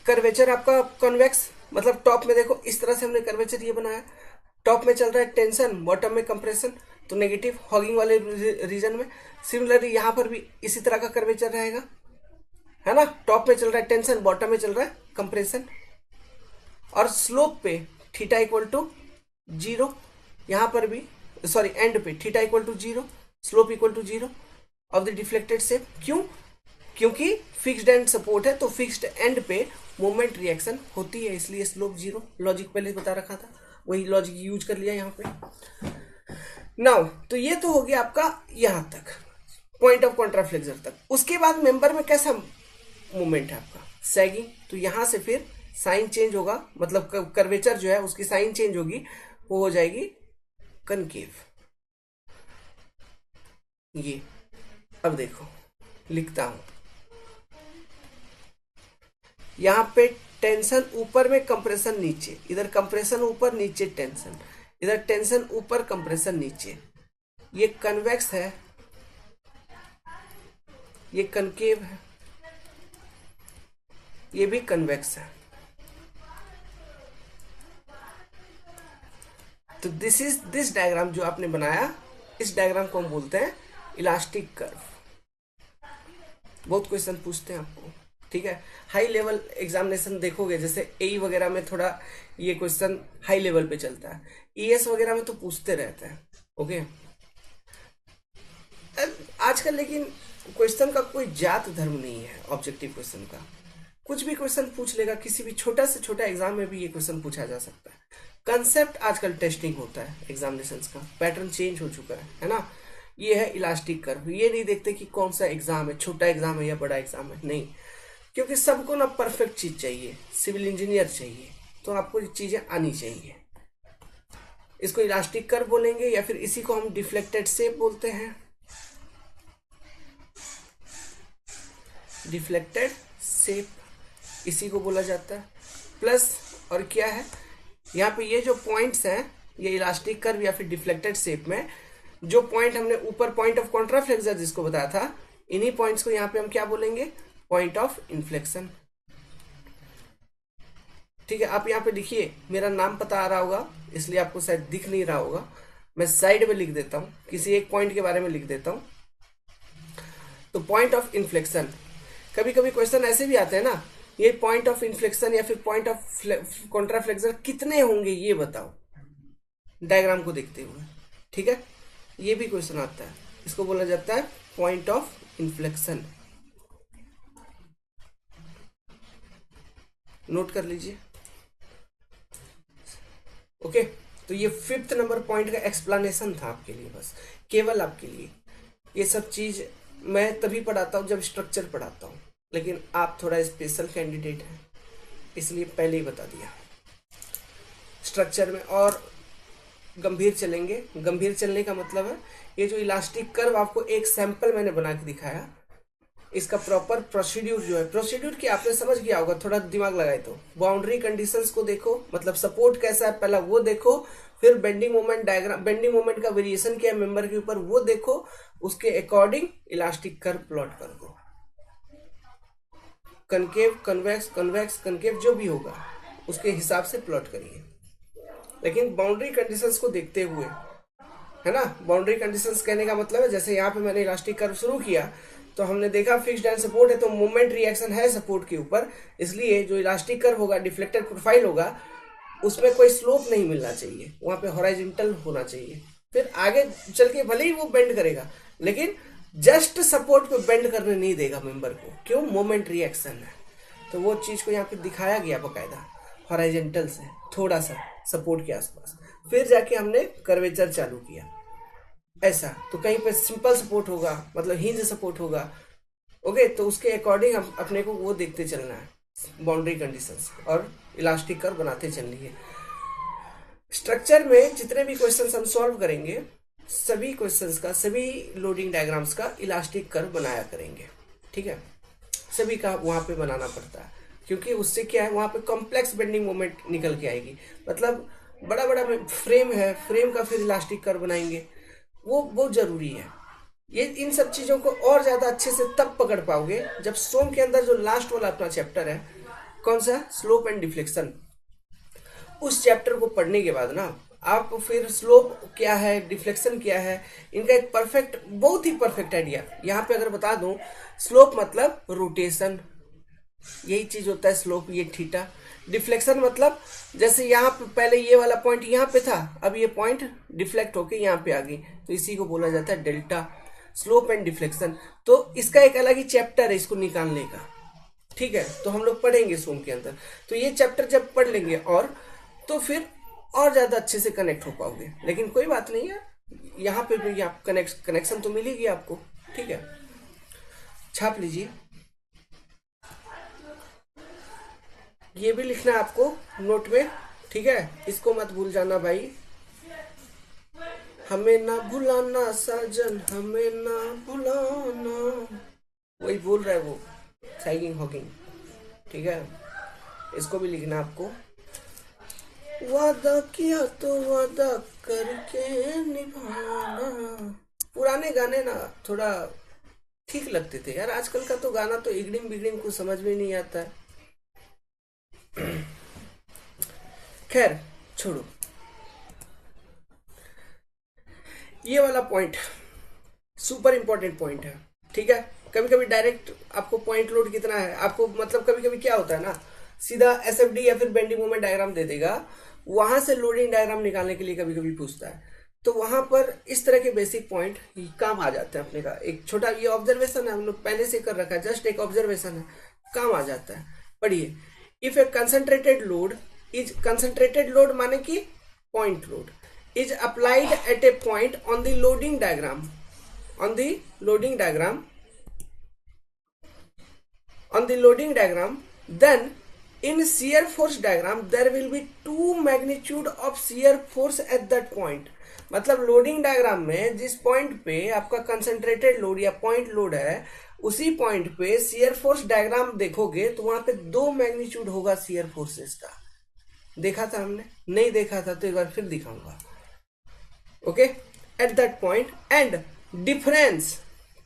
कर्वेचर आपका कॉन्वेक्स, मतलब टॉप में देखो इस तरह से हमने कर्वेचर ये बनाया, टॉप में चल रहा है टेंशन, बॉटम में कंप्रेशन, तो नेगेटिव हॉगिंग वाले रीजन में। सिमिलरली यहां पर भी इसी तरह का कर्वेचर रहेगा, है ना, टॉप में चल रहा है टेंशन, बॉटम में चल रहा है कंप्रेशन, और स्लोप पे थीटा इक्वल टू 0, यहां पर भी सॉरी एंड पे theta equal to 0, slope equal to 0 of the deflected shape. क्यों? क्योंकि फिक्स्ड एंड सपोर्ट है, तो फिक्स्ड एंड पे मोमेंट रिएक्शन होती है, इसलिए स्लोप 0। लॉजिक पहले बता रखा था, वही लॉजिक यूज कर लिया यहाँ पे। नाउ तो ये तो हो गया आपका यहां तक, पॉइंट ऑफ कॉन्ट्राफ्लेक्सर तक। उसके बाद मेंबर में कैसा मूवमेंट है आपका, सैगिंग, तो यहां से फिर साइन चेंज होगा, मतलब कर्वेचर जो है उसकी साइन चेंज होगी, वो हो जाएगी कनकेव। ये अब देखो लिखता हूं, यहां पे टेंशन ऊपर में कंप्रेशन नीचे, इधर कंप्रेशन ऊपर नीचे टेंशन, इधर टेंशन ऊपर कंप्रेशन नीचे। ये कन्वेक्स है, ये कनकेव है, ये भी कन्वेक्स है। तो दिस डायग्राम जो आपने बनाया, इस डायग्राम को हम बोलते हैं इलास्टिक कर्व। बहुत क्वेश्चन पूछते हैं आपको, ठीक है। हाई लेवल एग्जामिनेशन देखोगे, जैसे एई वगैरह में थोड़ा ये क्वेश्चन हाई लेवल पे चलता है, ईएस वगैरह में तो पूछते रहते हैं, ओके। आजकल लेकिन क्वेश्चन का कोई जात धर्म नहीं है, ऑब्जेक्टिव क्वेश्चन का कुछ भी क्वेश्चन पूछ लेगा, किसी भी छोटा से छोटा एग्जाम में भी ये क्वेश्चन पूछा जा सकता है। कंसेप्ट आजकल टेस्टिंग होता है एग्जामिनेशन का, पैटर्न चेंज हो चुका है ना। ये है इलास्टिक कर्व, ये नहीं देखते कि कौन सा एग्जाम है, छोटा एग्जाम है या बड़ा एग्जाम है, नहीं, क्योंकि सबको ना परफेक्ट चीज चाहिए, सिविल इंजीनियर चाहिए, तो आपको ये चीजें आनी चाहिए। इसको इलास्टिक कर्व बोलेंगे, या फिर इसी को हम डिफ्लेक्टेड शेप बोलते हैं, डिफ्लेक्टेड शेप इसी को बोला जाता है। प्लस और क्या है, यहाँ पे ये जो पॉइंट्स हैं, ये इलास्टिक कर्व या फिर डिफ्लेक्टेड शेप में जो पॉइंट हमने ऊपर पॉइंट ऑफ कॉन्ट्राफ्लेक्सर जिसको बताया था, इन्हीं पॉइंट्स को यहाँ पे हम क्या बोलेंगे, पॉइंट ऑफ इन्फ्लेक्शन। ठीक है, आप यहाँ पे लिखिए, मेरा नाम पता आ रहा होगा इसलिए आपको शायद दिख नहीं रहा होगा, मैं साइड में लिख देता हूँ, किसी एक पॉइंट के बारे में लिख देता हूँ। तो पॉइंट ऑफ इन्फ्लेक्शन, कभी कभी क्वेश्चन ऐसे भी आते हैं ना, ये पॉइंट ऑफ इन्फ्लेक्शन या फिर पॉइंट ऑफ कॉन्ट्राफ्लेक्सर कितने होंगे ये बताओ, डायग्राम को देखते हुए, ठीक है। ये भी क्वेश्चन आता है, इसको बोला जाता है पॉइंट ऑफ इन्फ्लेक्शन, नोट कर लीजिए, ओके। तो ये 5th नंबर पॉइंट का एक्सप्लेनेशन था आपके लिए, बस केवल आपके लिए। ये सब चीज मैं तभी पढ़ाता हूँ जब स्ट्रक्चर पढ़ाता हूँ, लेकिन आप थोड़ा स्पेशल कैंडिडेट हैं इसलिए पहले ही बता दिया। स्ट्रक्चर में और गंभीर चलेंगे, गंभीर चलने का मतलब है ये जो इलास्टिक कर्व आपको एक सैंपल मैंने बना के दिखाया, इसका प्रॉपर प्रोसीड्यूर जो है, प्रोसीड्यूर की आपने समझ गया होगा, थोड़ा दिमाग लगाए तो। बाउंड्री कंडीशंस को देखो, मतलब सपोर्ट कैसा है पहला वो देखो, फिर bending moment diagram, bending moment का वेरिएशन क्या है मेंबर के ऊपर वो देखो, उसके अकॉर्डिंग इलास्टिक कर्व प्लॉट कर दो। कनकेव, कन्वेक्स, कन्वेक्स, कनकेव जो भी होगा उसके हिसाब से प्लॉट करिए, लेकिन बाउंड्री कंडीशंस को देखते हुए, है ना। बाउंड्री कंडीशंस कहने का मतलब है, जैसे यहाँ पे मैंने इलास्टिक कर्व शुरू किया तो हमने देखा फिक्स्ड एंड सपोर्ट है, तो मोमेंट रिएक्शन है सपोर्ट के ऊपर, इसलिए जो इलास्टिक कर्व होगा, डिफ्लेक्टेड प्रोफाइल होगा, उसमें कोई स्लोप नहीं मिलना चाहिए, वहां पे हॉरिजॉन्टल होना चाहिए। फिर आगे चल के भले ही वो बेंड करेगा, लेकिन जस्ट सपोर्ट पे बेंड करने नहीं देगा मेंबर को, क्यों, मोमेंट रिएक्शन है। तो वो चीज को यहाँ पे दिखाया गया बकायदा, हॉरिजॉन्टल से थोड़ा सा सपोर्ट के आसपास, फिर जाके हमने कर्वेचर चालू किया ऐसा। तो कहीं पे सिंपल सपोर्ट होगा, मतलब हिंज सपोर्ट होगा। ओके, तो उसके अकॉर्डिंग हम अपने को वो देखते चलना है, बाउंड्री कंडीशंस, और इलास्टिक कर्व बनाते चलनी है। स्ट्रक्चर में जितने भी क्वेश्चंस हम सॉल्व करेंगे, सभी क्वेश्चंस का, सभी लोडिंग डायग्राम्स का इलास्टिक कर्व बनाया करेंगे। ठीक है, सभी का वहां पे बनाना पड़ता है, क्योंकि उससे क्या है, वहां पे कॉम्प्लेक्स बेंडिंग मोमेंट निकल के आएगी। मतलब बड़ा बड़ा फ्रेम है, फ्रेम का फिर इलास्टिक कर्व बनाएंगे, वो बहुत जरूरी है। ये इन सब चीजों को और ज्यादा अच्छे से तब पकड़ पाओगे जब सोम के अंदर जो लास्ट वाला अपना चैप्टर है, कौन सा, स्लोप एंड डिफ्लेक्शन, उस चैप्टर को पढ़ने के बाद ना आप फिर स्लोप क्या है, डिफ्लेक्शन क्या है, इनका एक परफेक्ट, बहुत ही परफेक्ट आइडिया यहाँ पे अगर बता दूं। स्लोप मतलब रोटेशन, यही चीज होता है स्लोप, ये थीटा। डिफ्लेक्शन मतलब जैसे यहाँ पे पहले ये वाला पॉइंट यहाँ पे था, अब ये पॉइंट डिफ्लेक्ट होके यहाँ पे आ गई, तो इसी को बोला जाता है डेल्टा। स्लोप एंड डिफ्लेक्शन, तो इसका एक अलग ही चैप्टर है इसको निकालने का। ठीक है, तो हम लोग पढ़ेंगे सोम के अंदर। तो ये चैप्टर जब पढ़ लेंगे और तो फिर और ज्यादा अच्छे से कनेक्ट हो पाओगे। लेकिन कोई बात नहीं है, यहाँ पे भी आप कनेक्शन तो मिलेगी आपको। ठीक है, छाप लीजिए, ये भी लिखना है आपको नोट में। ठीक है, इसको मत भूल जाना भाई। हमें ना भुलाना साजन, हमें ना भुलाना, वही बोल रहा है वो साइकिंग हॉकिंग। ठीक है, इसको भी लिखना आपको। वादा किया तो वादा करके निभाना। पुराने गाने ना थोड़ा ठीक लगते थे यार, आजकल का तो गाना तो इगड़िंग बिगड़िंग कुछ समझ में नहीं आता है। खैर छोड़ो, ये वाला पॉइंट सुपर इंपॉर्टेंट पॉइंट है। ठीक है, कभी कभी डायरेक्ट आपको पॉइंट लोड कितना है, आपको मतलब कभी कभी क्या होता है ना, सीधा एसएफडी या फिर बेंडिंग मोमेंट डायग्राम दे देगा, वहां से लोडिंग डायग्राम निकालने के लिए कभी कभी पूछता है। तो वहां पर इस तरह के बेसिक पॉइंट काम आ जाते हैं अपने का। एक छोटा ये ऑब्जर्वेशन है, हम लोग पहले से कर रखा है, जस्ट एक ऑब्जर्वेशन है, काम आ जाता है। पढ़िए, if A concentrated load is, concentrated load माने कि point load, is applied at a point on the loading diagram, on the loading diagram, on the loading diagram, then in shear force diagram there will be two magnitude of shear force at that point। मतलब loading diagram में जिस point पे आपका concentrated load या point load है, उसी point पे shear force diagram देखोगे तो वहां पे दो मैग्नीट्यूड होगा शियर फोर्सेस का। देखा था हमने? नहीं देखा था तो एक बार फिर दिखाऊंगा। Okay, at that point, and difference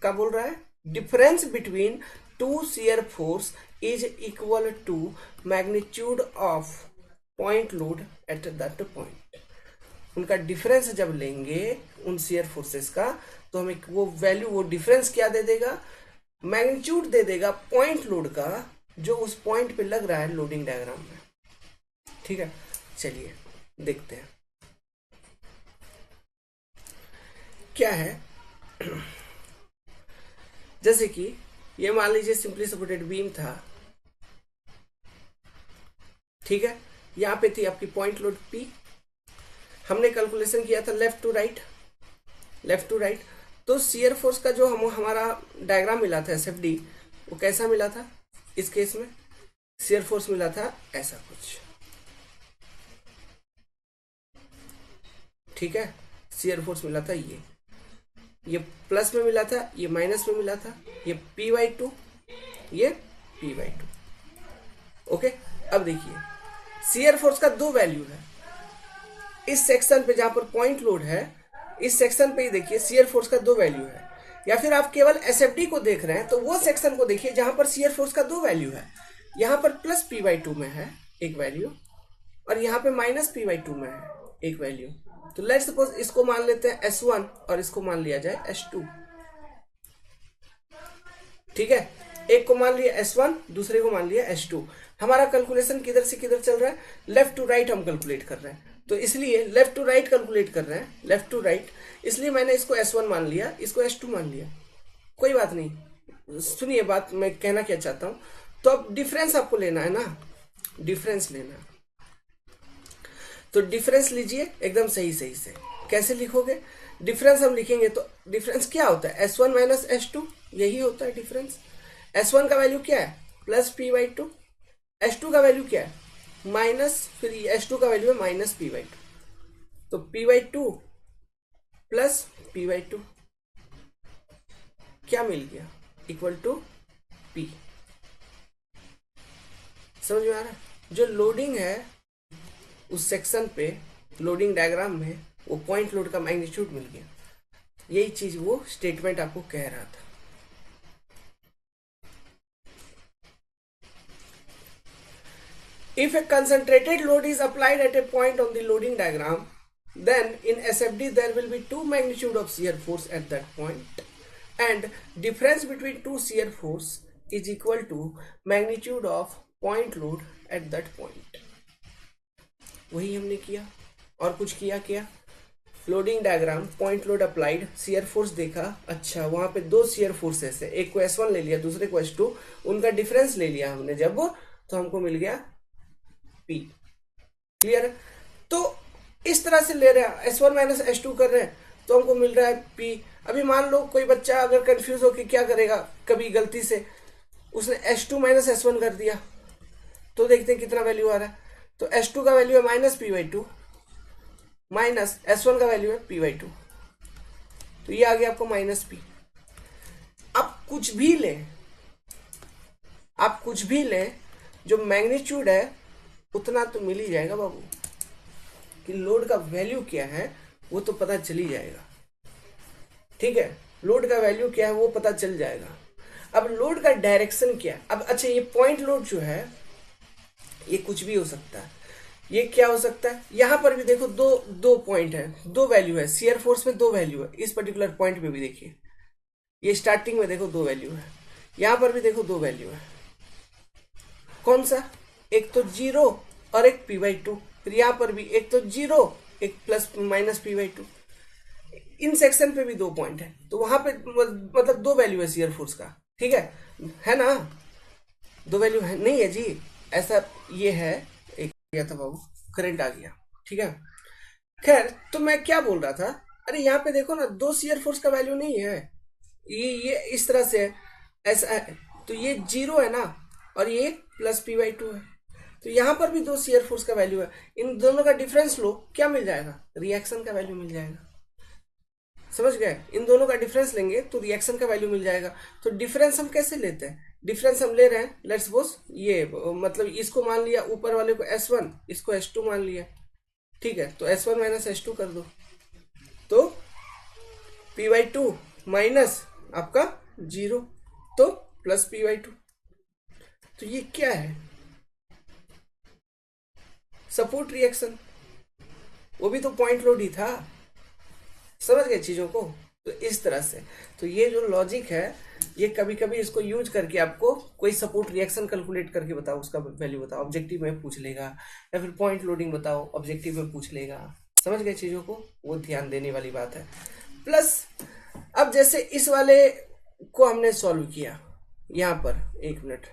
क्या बोल रहा है, difference between two shear force is equal to magnitude of point load at that point. उनका डिफरेंस जब लेंगे उन शियर फोर्सेस का, तो हमें वो वैल्यू, वो डिफरेंस क्या दे देगा, मैग्नीट्यूड दे देगा पॉइंट लोड का, जो उस पॉइंट पे लग रहा है लोडिंग डायग्राम में। ठीक है, चलिए देखते हैं क्या है। जैसे कि ये मान लीजिए सिंपली सपोर्टेड बीम था। ठीक है, यहां पे थी आपकी पॉइंट लोड P, हमने कैलकुलेशन किया था left to right, left to right. तो शियर फोर्स का जो हमारा डायग्राम मिला था एसएफडी, वो कैसा मिला था, इस केस में शियर फोर्स मिला था ऐसा कुछ। ठीक है, शियर फोर्स मिला था ये प्लस में मिला था, ये माइनस में मिला था, ये P/2, ये P/2। ओके, अब देखिए शियर फोर्स का दो वैल्यू है। इस सेक्शन पे जहां पर पॉइंट लोड है, इस सेक्शन पे ही देखिए शियर फोर्स का दो वैल्यू है। या फिर आप केवल एसएफडी को देख रहे हैं तो वो सेक्शन को देखिए जहां पर शियर फोर्स का दो वैल्यू है। यहां पर प्लस P/2 में है एक वैल्यू, और यहाँ पे माइनस P/2 में है एक वैल्यू। तो लेट्स सपोज इसको मान लेते हैं S1 और इसको मान लिया जाए S2। ठीक है, एक को मान लिया S1, दूसरे को मान लिया S2। हमारा कैलकुलेशन किधर से किधर चल रहा है, लेफ्ट टू राइट हम कैलकुलेट कर रहे हैं। तो इसलिए लेफ्ट टू राइट कैलकुलेट कर रहे हैं, लेफ्ट टू राइट, इसलिए मैंने इसको S1 मान लिया, इसको S2 मान लिया। कोई बात नहीं, सुनिए बात मैं कहना क्या चाहता हूं। तो अब डिफरेंस आपको लेना है ना, डिफरेंस लेना है। तो डिफरेंस लीजिए एकदम सही सही से। कैसे लिखोगे डिफरेंस? हम लिखेंगे तो डिफरेंस क्या होता है, S1 माइनस S2, यही होता है डिफरेंस। S1 का वैल्यू क्या है, प्लस P/2। S2 का वैल्यू क्या है, माइनस, फिर S2 का वैल्यू है माइनस P/2। तो P/2 प्लस P/2 क्या मिल गया, इक्वल टू P। समझ में आ रहा है? जो लोडिंग है उस सेक्शन पे, लोडिंग डायग्राम में, वो पॉइंट लोड का मैग्नीट्यूड मिल गया। यही चीज वो स्टेटमेंट आपको कह रहा था। If a concentrated load is applied at a point on the loading diagram, then in SFD there will be two magnitude of shear force at that point, and difference between two shear force is equal to magnitude of point load at that point. वही हमने किया और कुछ किया क्या, loading diagram, point load applied, shear force देखा, अच्छा वहां पे दो शेयर फोर्सेस है, एक को S1 ले लिया, दूसरे को S2, उनका डिफरेंस ले लिया हमने जब, तो हमको मिल गया P। क्लियर है? तो इस तरह से ले रहे हैं, S1 माइनस S2 कर रहे हैं तो हमको मिल रहा है P। अभी मान लो कोई बच्चा अगर कंफ्यूज हो कि क्या करेगा, कभी गलती से उसने S2 माइनस S1 कर दिया, तो देखते हैं कितना वैल्यू आ रहा है। तो S2 का वैल्यू है माइनस P/2, माइनस S1 का वैल्यू है P/2, तो ये आ गया आपको माइनस P। आप कुछ भी लें, आप कुछ भी लें, जो मैग्नीट्यूड है उतना तो मिल ही जाएगा बाबू, कि लोड का वैल्यू क्या है वो तो पता चल ही जाएगा। ठीक है, लोड का वैल्यू क्या है वो पता चल जाएगा। अब लोड का डायरेक्शन क्या है, अब अच्छा ये पॉइंट लोड जो है ये कुछ भी हो सकता है। ये क्या हो सकता है, यहां पर भी देखो दो पॉइंट है, दो वैल्यू है, शियर फोर्स में दो वैल्यू है। इस पर्टिकुलर पॉइंट पे भी देखिए, ये स्टार्टिंग में देखो दो वैल्यू है, यहां पर भी देखो दो वैल्यू है। कौन सा, एक तो 0 और एक P/2, फिर यहां पर भी एक तो 0, एक plus minus P/2। In section पे भी दो पॉइंट है, तो वहां पे मतलब दो वैल्यू है शियर फोर्स का। ठीक है ना? दो वैल्यू है नहीं है जी, ऐसा ये है। एक गया था बाबू, करंट आ गया। ठीक है, खैर तो मैं क्या बोल रहा था, अरे यहाँ पे देखो ना, दो शियर फोर्स का वैल्यू नहीं है, ये इस तरह से है, ऐसा है, तो ये 0 है ना, और ये प्लस P/2 है, तो यहाँ पर भी दो शियर फोर्स का वैल्यू है। इन दोनों का डिफरेंस लो, क्या मिल जाएगा, रिएक्शन का वैल्यू मिल जाएगा। समझ गए? इन दोनों का डिफरेंस लेंगे तो रिएक्शन का वैल्यू मिल जाएगा। तो डिफरेंस हम कैसे लेते हैं, डिफरेंस हम ले रहे हैं, लेट्स सपोज ये मतलब इसको मान लिया, ऊपर वाले को S1, इसको S2 मान लिया। ठीक है, तो S1 माइनस S2 कर दो, तो P/2 माइनस आपका 0, तो प्लस P/2। तो ये क्या है, सपोर्ट रिएक्शन, वो भी तो पॉइंट लोड ही था। समझ गए चीजों को? तो इस तरह से, तो ये जो लॉजिक है, ये कभी कभी इसको यूज करके आपको कोई सपोर्ट रिएक्शन कैलकुलेट करके बताओ, उसका वैल्यू बताओ, ऑब्जेक्टिव में पूछ लेगा, या फिर पॉइंट लोडिंग बताओ, ऑब्जेक्टिव में पूछ लेगा। समझ गए चीजों को? वो ध्यान देने वाली बात है। प्लस अब जैसे इस वाले को हमने सॉल्व किया, यहां पर एक मिनट,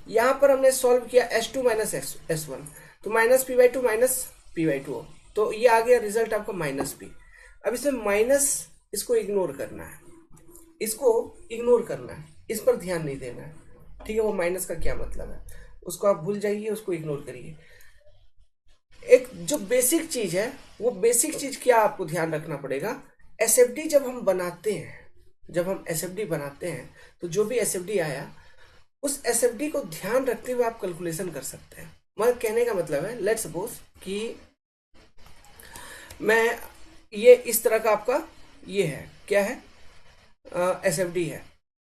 यहां पर हमने सॉल्व किया S2 माइनस S1, तो माइनस P/2 माइनस P/2, तो ये आ गया रिजल्ट आपका माइनस P। अब इसमें माइनस, इसको इग्नोर करना है, इसको इग्नोर करना है, इस पर ध्यान नहीं देना है। ठीक है, वो माइनस का क्या मतलब है उसको आप भूल जाइए, उसको इग्नोर करिए। एक जो बेसिक चीज है, वो बेसिक चीज क्या आपको ध्यान रखना पड़ेगा, SFD जब हम बनाते हैं, जब हम SFD बनाते हैं, तो जो भी SFD आया, उस SFD को ध्यान रखते हुए आप कैलकुलेशन कर सकते हैं। मतलब कहने का मतलब है, लेट्स सपोज कि मैं ये इस तरह का आपका ये है, क्या है, SFD है।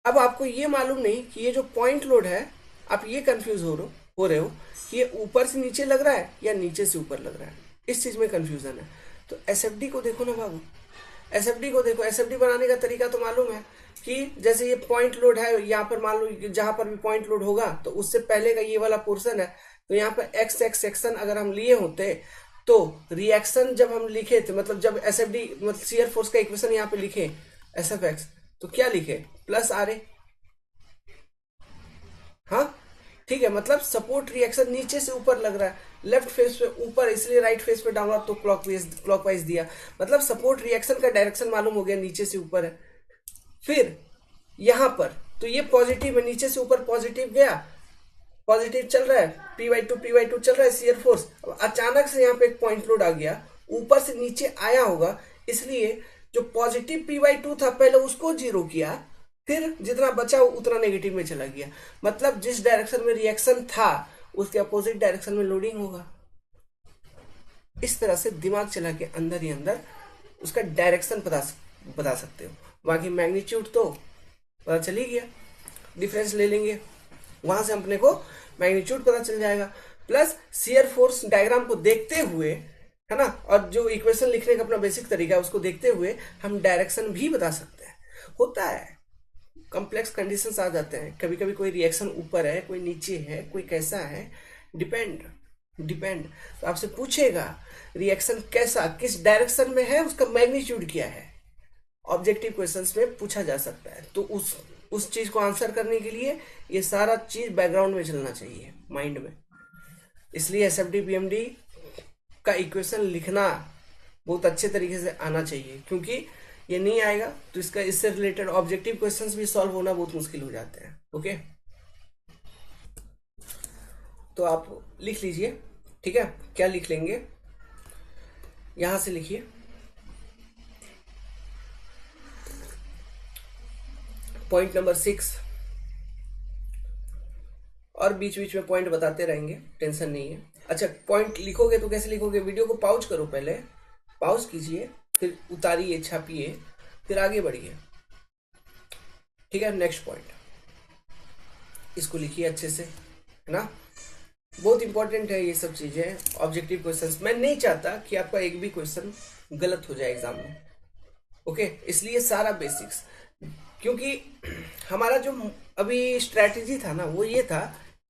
अब आपको ये मालूम नहीं कि ये जो पॉइंट लोड है, आप ये कंफ्यूज हो रहे हो कि ये ऊपर से नीचे लग रहा है या नीचे से ऊपर लग रहा है, इस चीज में कंफ्यूजन है। तो SFD को देखो ना बाबू, SFD को देखो। SFD बनाने का तरीका तो मालूम है कि जैसे ये पॉइंट लोड है, यहाँ पर मान लो जहां पर भी पॉइंट लोड होगा तो उससे पहले का ये वाला पोर्शन है, तो यहाँ पर एक्स एक्स सेक्शन अगर हम लिए होते, तो रिएक्शन जब हम लिखे थे, मतलब जब SFD मतलब शियर फोर्स का इक्वेशन यहाँ पे लिखे SFX, तो क्या लिखे, प्लस RA। हाँ ठीक है, मतलब सपोर्ट रिएक्शन नीचे से ऊपर लग रहा है, लेफ्ट फेस पे ऊपर, इसलिए राइट फेस पे डाउनवर्ड तो क्लॉकवाइज दिया, मतलब सपोर्ट रिएक्शन का डायरेक्शन मालूम हो गया, नीचे से ऊपर है। फिर यहां पर तो ये पॉजिटिव है, नीचे से ऊपर पॉजिटिव गया, पॉजिटिव चल रहा है, P/2 चल रहा है शियर फोर्स। अब अचानक से यहाँ पे एक पॉइंट लोड आ गया, ऊपर से नीचे आया होगा, इसलिए जो पॉजिटिव P/2 था पहले उसको जीरो किया, फिर जितना बचा उतना नेगेटिव में चला गया। मतलब जिस डायरेक्शन में रिएक्शन था उसके अपोजिट डायरेक्शन में लोडिंग होगा। इस तरह से दिमाग चला के अंदर ही अंदर उसका डायरेक्शन बता सकते हो। बाकी मैग्नीट्यूड तो पता चल ही गया, डिफरेंस ले लेंगे, वहां से अपने को मैग्नीट्यूड पता चल जाएगा। प्लस शियर फोर्स डायग्राम को देखते हुए, है ना, और जो इक्वेशन लिखने का अपना बेसिक तरीका है उसको देखते हुए हम डायरेक्शन भी बता सकते हैं। होता है, कॉम्प्लेक्स कंडीशंस आ जाते हैं, कभी कभी कोई रिएक्शन ऊपर है, कोई नीचे है, कोई कैसा है, डिपेंड तो आपसे पूछेगा रिएक्शन कैसा, किस डायरेक्शन में है, उसका मैग्नीट्यूड क्या है, ऑब्जेक्टिव क्वेश्चंस में पूछा जा सकता है। तो उस चीज को आंसर करने के लिए ये सारा चीज बैकग्राउंड में चलना चाहिए, माइंड में। इसलिए एसएफडी पीएमडी का इक्वेशन लिखना बहुत अच्छे तरीके से आना चाहिए, क्योंकि ये नहीं आएगा तो इससे रिलेटेड ऑब्जेक्टिव क्वेश्चंस भी सॉल्व होना बहुत मुश्किल हो जाते हैं। ओके, तो आप लिख लीजिए, ठीक है। क्या लिख लेंगे, यहां से लिखिए, पॉइंट नंबर 6, और बीच बीच में पॉइंट बताते रहेंगे, टेंशन नहीं है। अच्छा, पॉइंट लिखोगे तो कैसे लिखोगे, वीडियो को पॉज करो, पहले पॉज कीजिए, फिर उतारिए, छापिए, फिर आगे बढ़िए, ठीक है। नेक्स्ट पॉइंट, इसको लिखिए अच्छे से, है ना, बहुत इंपॉर्टेंट है ये सब चीजें, ऑब्जेक्टिव क्वेश्चंस। मैं नहीं चाहता कि आपका एक भी क्वेश्चन गलत हो जाए एग्जाम में, ओके, इसलिए सारा बेसिक्स, क्योंकि हमारा जो अभी स्ट्रैटेजी था ना वो ये था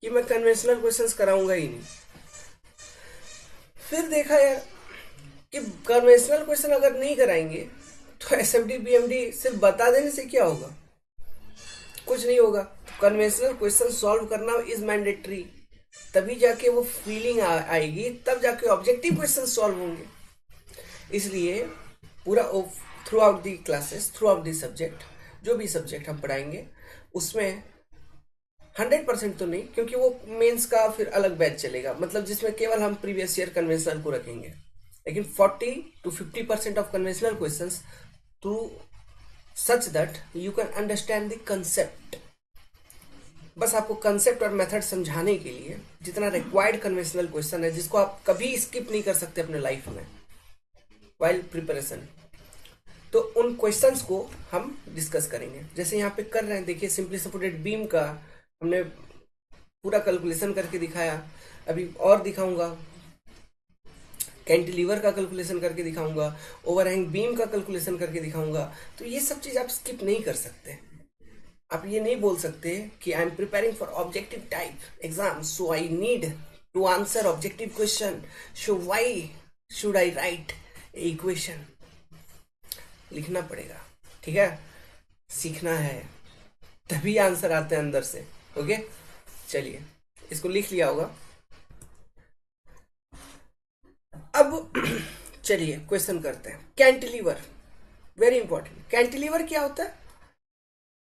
कि मैं कन्वेंशनल क्वेश्चंस कराऊंगा ही नहीं। फिर देखा यार कि कन्वेंशनल क्वेश्चन अगर नहीं कराएंगे तो एसएफडी पीएमडी सिर्फ बता देने से क्या होगा, कुछ नहीं होगा। कन्वेंशनल क्वेश्चन सॉल्व करना इज मैंडेटरी, तभी जाके वो फीलिंग आएगी, तब जाके ऑब्जेक्टिव क्वेश्चन सॉल्व होंगे। इसलिए पूरा through out the classes, through out the subject, जो भी सब्जेक्ट हम पढ़ाएंगे उसमें 100% तो नहीं, क्योंकि वो मेंस का फिर अलग बैच चलेगा, मतलब जिसमें केवल हम प्रीवियस ईयर कन्वेंशनल को रखेंगे, लेकिन 40 to 50% of conventional questions through such that you can understand the concept. बस आपको कंसेप्ट और मेथड समझाने के लिए जितना रिक्वायर्ड कन्वेंशनल क्वेश्चन है, जिसको आप कभी स्किप नहीं कर सकते अपने लाइफ में वाइल प्रिपरेशन, तो उन क्वेश्चंस को हम डिस्कस करेंगे। जैसे यहाँ पे कर रहे हैं, देखिए, सिंपली सपोर्टेड बीम का हमने पूरा कैलकुलेशन करके दिखाया, अभी और दिखाऊंगा, कैंटिलीवर का कैलकुलेशन करके दिखाऊंगा, ओवरहैंग बीम का कैलकुलेशन करके दिखाऊंगा। तो ये सब चीज आप स्किप नहीं कर सकते। आप ये नहीं बोल सकते कि I am preparing for objective type exam, so I need to answer objective question, so why should I write equation. लिखना पड़ेगा, ठीक है, सीखना है, तभी आंसर आते हैं अंदर से। ओके, चलिए, इसको लिख लिया होगा। अब चलिए क्वेश्चन करते हैं। Cantilever, very important. कैंटिलीवर क्या होता है,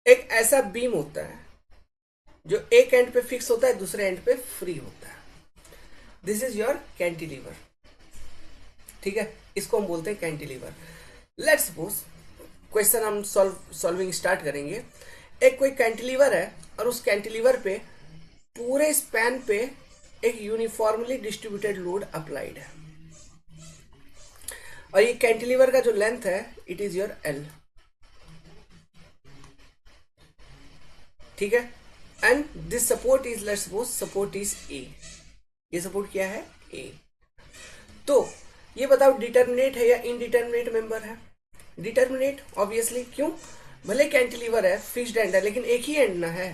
एक ऐसा बीम होता है जो एक एंड पे फिक्स होता है, दूसरे एंड पे फ्री होता है। दिस इज योर कैंटिलीवर, ठीक है, इसको हम बोलते हैं कैंटिलीवर। लेट्स सपोज क्वेश्चन हम सॉल्विंग स्टार्ट करेंगे। एक कोई कैंटिलीवर है और उस कैंटिलीवर पे पूरे स्पैन पे एक यूनिफॉर्मली डिस्ट्रीब्यूटेड लोड अप्लाइड है, और ये कैंटिलीवर का जो लेंथ है इट इज योर एल, ठीक है, and this support is, let's suppose support is a. ये सपोर्ट क्या है, ए। तो ये बताओ डिटर्मिनेट है या इनडिटर्मिनेट मेंबर है। डिटर्मिनेट ऑब्वियसली, क्यों, भले कैंटिलीवर है, फिक्स्ड एंड है, लेकिन एक ही एंड ना है।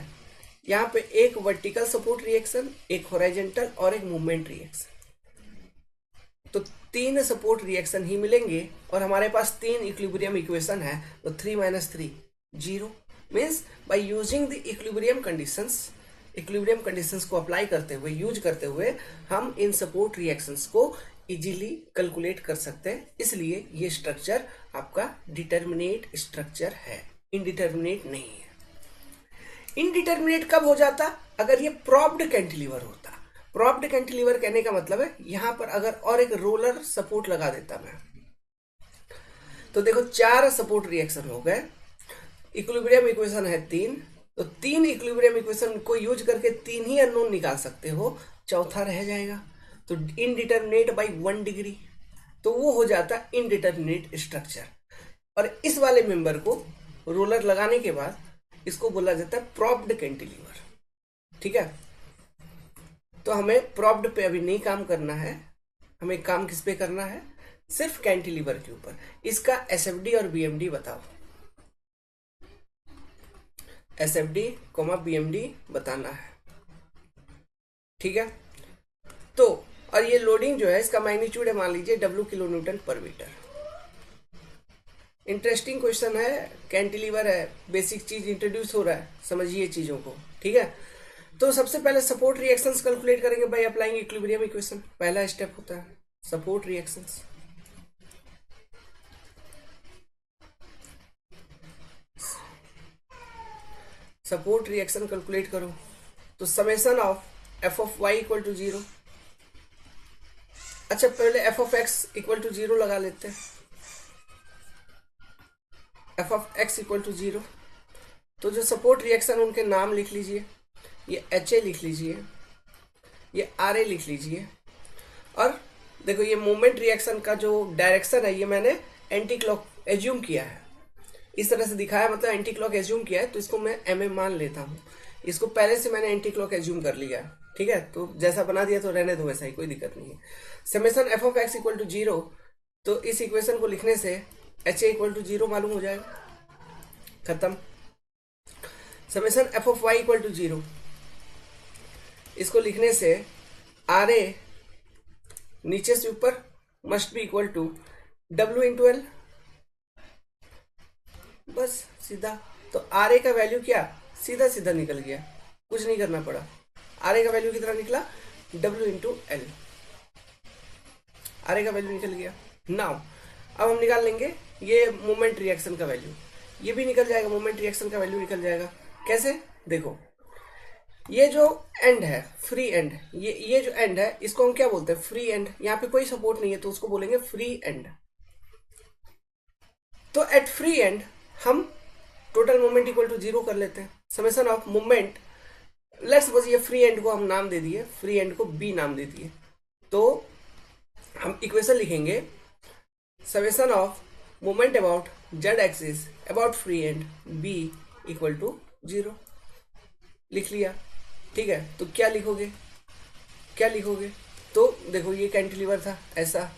यहाँ पे एक वर्टिकल सपोर्ट रिएक्शन, एक हॉरिजॉन्टल और एक मूवमेंट रिएक्शन, तो 3 सपोर्ट रिएक्शन ही मिलेंगे, और हमारे पास 3 इक्विलिब्रियम इक्वेशन है, तो 3 - 3 0 means by using the equilibrium conditions equilibrium conditions को अप्लाई करते हुए, यूज करते हुए हम इन सपोर्ट रिएक्शंस को इजीली कैलकुलेट कर सकते हैं। इसलिए ये स्ट्रक्चर आपका डिटर्मिनेट स्ट्रक्चर है, इनडिटर्मिनेट नहीं है। इनडिटर्मिनेट कब हो जाता? अगर ये प्रॉप्ड कैंटिलीवर होता। प्रॉप्ड कैंटिलीवर कहने का मतलब है यहां पर अगर और एक रोलर सपोर्ट लगा देता मैं, तो देखो 4 सपोर्ट रिएक्शन हो गए, इक्विलिब्रियम इक्वेशन है 3, तो 3 इक्विलिब्रियम इक्वेशन को यूज करके 3 ही अननोन निकाल सकते हो, चौथा रह जाएगा। तो इनडिटर्मिनेट बाई 1 डिग्री, तो वो हो जाता इनडिटर्मिनेट स्ट्रक्चर। और इस वाले मेंबर को रोलर लगाने के बाद इसको बोला जाता है प्रॉप्ड कैंटिलीवर। ठीक है, तो हमें प्रॉप्ड पे अभी नहीं काम करना है, हमें काम किस पे करना है? सिर्फ कैंटिलीवर के ऊपर। इसका एसएफडी और बीएमडी बताओ। एसएफडी कोमा बीएमडी बताना है। ठीक है, तो और ये लोडिंग जो है इसका मैग्नीट्यूड है मान लीजिए W किलो न्यूटन पर मीटर। इंटरेस्टिंग क्वेश्चन है, कैंटिलीवर है, बेसिक चीज इंट्रोड्यूस हो रहा है, समझिए चीजों को। ठीक है, तो सबसे पहले सपोर्ट रिएक्शंस कैलकुलेट करेंगे बाय अप्लाइंग इक्विलिब्रियम इक्वेशन। पहला स्टेप होता है support reactions. Support reaction calculate करो तो summation of F of Y equal to 0। अच्छा, पहले F of X equal to 0 लगा लेते हैं। F of X equal to 0, तो जो सपोर्ट रिएक्शन उनके नाम लिख लीजिए, ये एच ए लिख लीजिए, ये आर ए लिख लीजिए। और देखो ये मोमेंट रिएक्शन का जो डायरेक्शन है ये मैंने एंटी क्लॉक एज्यूम किया है, इस तरह से दिखाया, मतलब एंटी क्लॉक एज्यूम किया है, तो इसको मैं एम ए मान लेता हूँ। इसको पहले से मैंने एंटी क्लॉक एज्यूम कर लिया। ठीक है, तो जैसा बना दिया तो रहने दो वैसा ही, कोई दिक्कत नहीं है। Summation F of X equal to 0, तो इस इक्वेशन को लिखने से एच ए इक्वल टू 0 मालूम हो जाएगा, खत्म। Summation F of Y equal to 0, इसको लिखने से आर ए नीचे से ऊपर must be equal to W into L, बस सीधा। तो आर ए का वैल्यू क्या सीधा सीधा निकल गया, कुछ नहीं करना पड़ा। आर ए का वैल्यू कितना निकला? W into L, are A का वैल्यू निकल गया। नाउ अब हम निकाल लेंगे ये मोमेंट रिएक्शन का वैल्यू, ये भी निकल जाएगा, मोमेंट रिएक्शन का वैल्यू निकल जाएगा। कैसे? देखो ये जो एंड है फ्री एंड, ये जो एंड है इसको हम क्या बोलते हैं? Free and. यहाँ पे कोई सपोर्ट नहीं है तो उसको बोलेंगे फ्री एंड। तो एट फ्री एंड हम टोटल मोमेंट इक्वल टू 0 कर लेते हैं। Summation of moment, let's suppose ये फ्री एंड को हम नाम दे दिए, फ्री एंड को बी नाम दे दिए, तो हम इक्वेशन लिखेंगे summation of moment about Z axis about free end B equal to 0। लिख लिया। ठीक है, तो क्या लिखोगे? क्या लिखोगे? तो देखो ये कैंटिलीवर था ऐसा,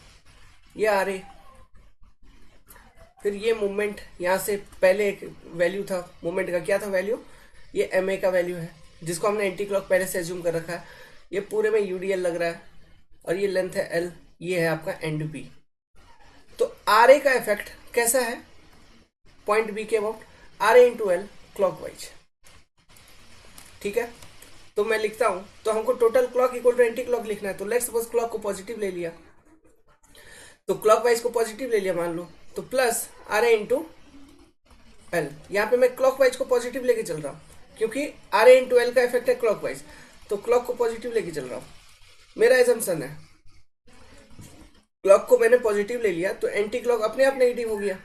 ये आ रहे, फिर ये मोमेंट यहाँ से पहले एक वैल्यू था मोमेंट का, क्या था वैल्यू? ये एम ए का वैल्यू है जिसको हमने एंटी क्लॉक पहले से एज्यूम कर रखा है। ये पूरे में यूडीएल लग रहा है और ये लेंथ है एल, ये है आपका एंड बी। तो आर ए का इफेक्ट कैसा है? पॉइंट बी के about R A into L clockwise. ठीक है, तो मैं लिखता हूं, तो हमको टोटल क्लॉक इक्वल टू एंटी क्लॉक लिखना है। तो लेट्स सपोज क्लॉक को पॉजिटिव ले लिया, तो क्लॉकवाइज को पॉजिटिव ले लिया मान लो, तो plus R A into L. यहाँ पे मैं क्लॉकवाइज को पॉजिटिव लेके चल रहा हूँ क्योंकि आर ए इंटू एल का इफेक्ट है क्लॉकवाइज, तो क्लॉक को पॉजिटिव लेके चल रहा हूँ। मेरा एजम्पशन है क्लॉक को मैंने पॉजिटिव ले लिया तो एंटी क्लॉक अपने आप नेगेटिव हो गया,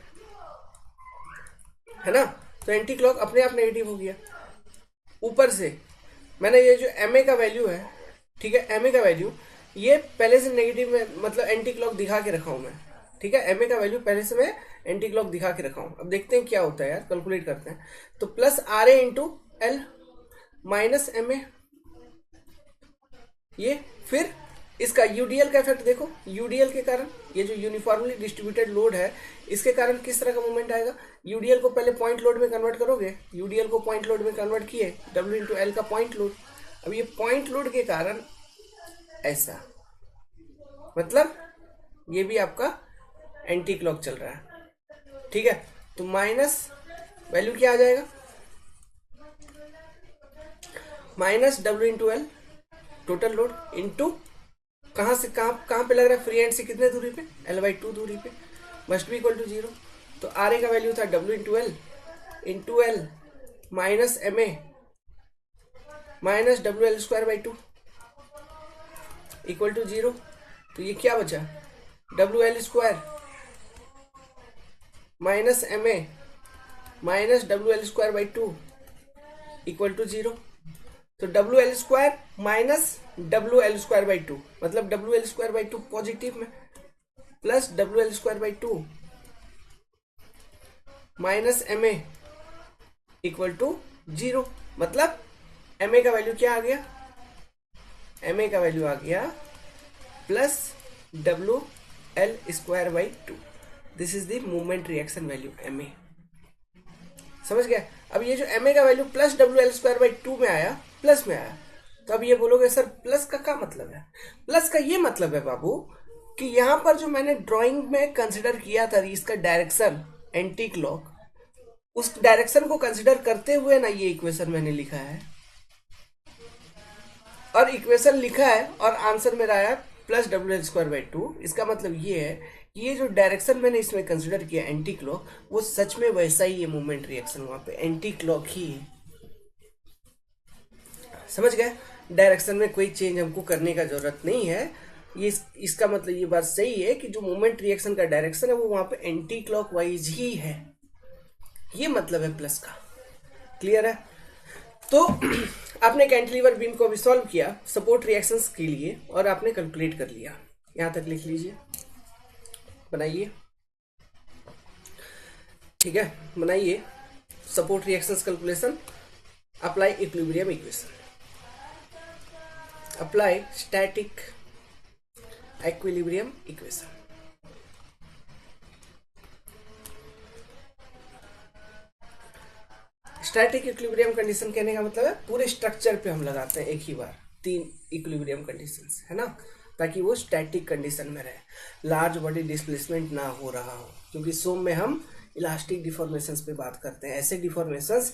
है ना? तो एंटी क्लॉक अपने आप नेगेटिव हो गया। ऊपर से मैंने ये जो एम ए का वैल्यू है, ठीक है, एम ए का वैल्यू ये पहले से नेगेटिव में, मतलब एंटी क्लॉक दिखा के रखा हूं मैं। ठीक है, एम ए का वैल्यू पहले से मैं एंटी क्लॉक दिखा के रखा हूं। अब देखते हैं क्या होता है यार, कैलकुलेट करते हैं। तो plus R A into L minus M A, ये फिर इसका यूडीएल का इफेक्ट देखो, यूडीएल के कारण ये जो यूनिफॉर्मली डिस्ट्रीब्यूटेड लोड है इसके कारण किस तरह का मूवमेंट आएगा? यूडीएल को पहले पॉइंट लोड में कन्वर्ट करोगे, यूडीएल को पॉइंट लोड में कन्वर्ट किए, डब्ल्यू इंटू एल का पॉइंट लोड। अब ये पॉइंट लोड के कारण ऐसा, मतलब ये भी आपका एंटी क्लॉक चल रहा है। ठीक है, तो माइनस वैल्यू क्या आ जाएगा? Minus W into L total load into कहाँ से कहाँ पे लग रहा है, फ्री एंड से कितने दूरी पे, L/2 दूरी पे, मस्ट बी इक्वल टू 0। तो आर ए का वैल्यू था W into L minus M A minus WL² 2 equal to 0। तो ये क्या बचा, WL² minus M A minus WL² 2 equal to 0। तो WL² माइनस WL² 2 मतलब WL² 2 पॉजिटिव में plus WL² 2 minus M A equal to 0। मतलब M A का value क्या आ गया, एम ए का वैल्यू आ गया plus WL² 2। This is the movement reaction value M A, समझ गया। अब ये जो एम ए का वैल्यू प्लस WL² 2 में आया, प्लस में आया, तो अब ये बोलोगे सर प्लस का क्या मतलब है, प्लस का ये मतलब है बाबू कि यहां पर जो मैंने ड्राइंग में कंसिडर किया था इसका डायरेक्शन एंटी क्लॉक, उस डायरेक्शन को कंसिडर करते हुए ना ये इक्वेशन मैंने लिखा है, और इक्वेशन लिखा है और आंसर मेरा आया प्लस WL² 2। इसका मतलब ये है कि ये जो डायरेक्शन मैंने इसमें कंसिडर किया एंटी क्लॉक, वो सच में वैसा ही है, मूवमेंट रिएक्शन वहां पे एंटी क्लॉक ही है, समझ गए। डायरेक्शन में कोई चेंज हमको करने का जरूरत नहीं है। ये इसका मतलब ये बात सही है कि जो मूवमेंट रिएक्शन का डायरेक्शन है वो वहां पे एंटी क्लॉक वाइज ही है, ये मतलब है प्लस का। क्लियर है। तो आपने कैंटिलीवर बीम को अभी सॉल्व किया सपोर्ट रिएक्शंस के लिए और आपने कैलकुलेट कर लिया, यहां तक लिख लीजिए, बनाइए, ठीक है, बनाइए support reactions calculation, apply equilibrium equation, apply static equilibrium equation. Static equilibrium condition कहने का मतलब है पूरे स्ट्रक्चर पे हम लगाते हैं एक ही बार 3 इक्विलिब्रियम कंडीशंस, है ना, ताकि वो स्टैटिक कंडीशन में रहे, लार्ज बॉडी डिस्प्लेसमेंट ना हो रहा हो, क्योंकि सोम में हम इलास्टिक डिफॉर्मेशंस पे बात करते हैं, ऐसे डिफॉर्मेशंस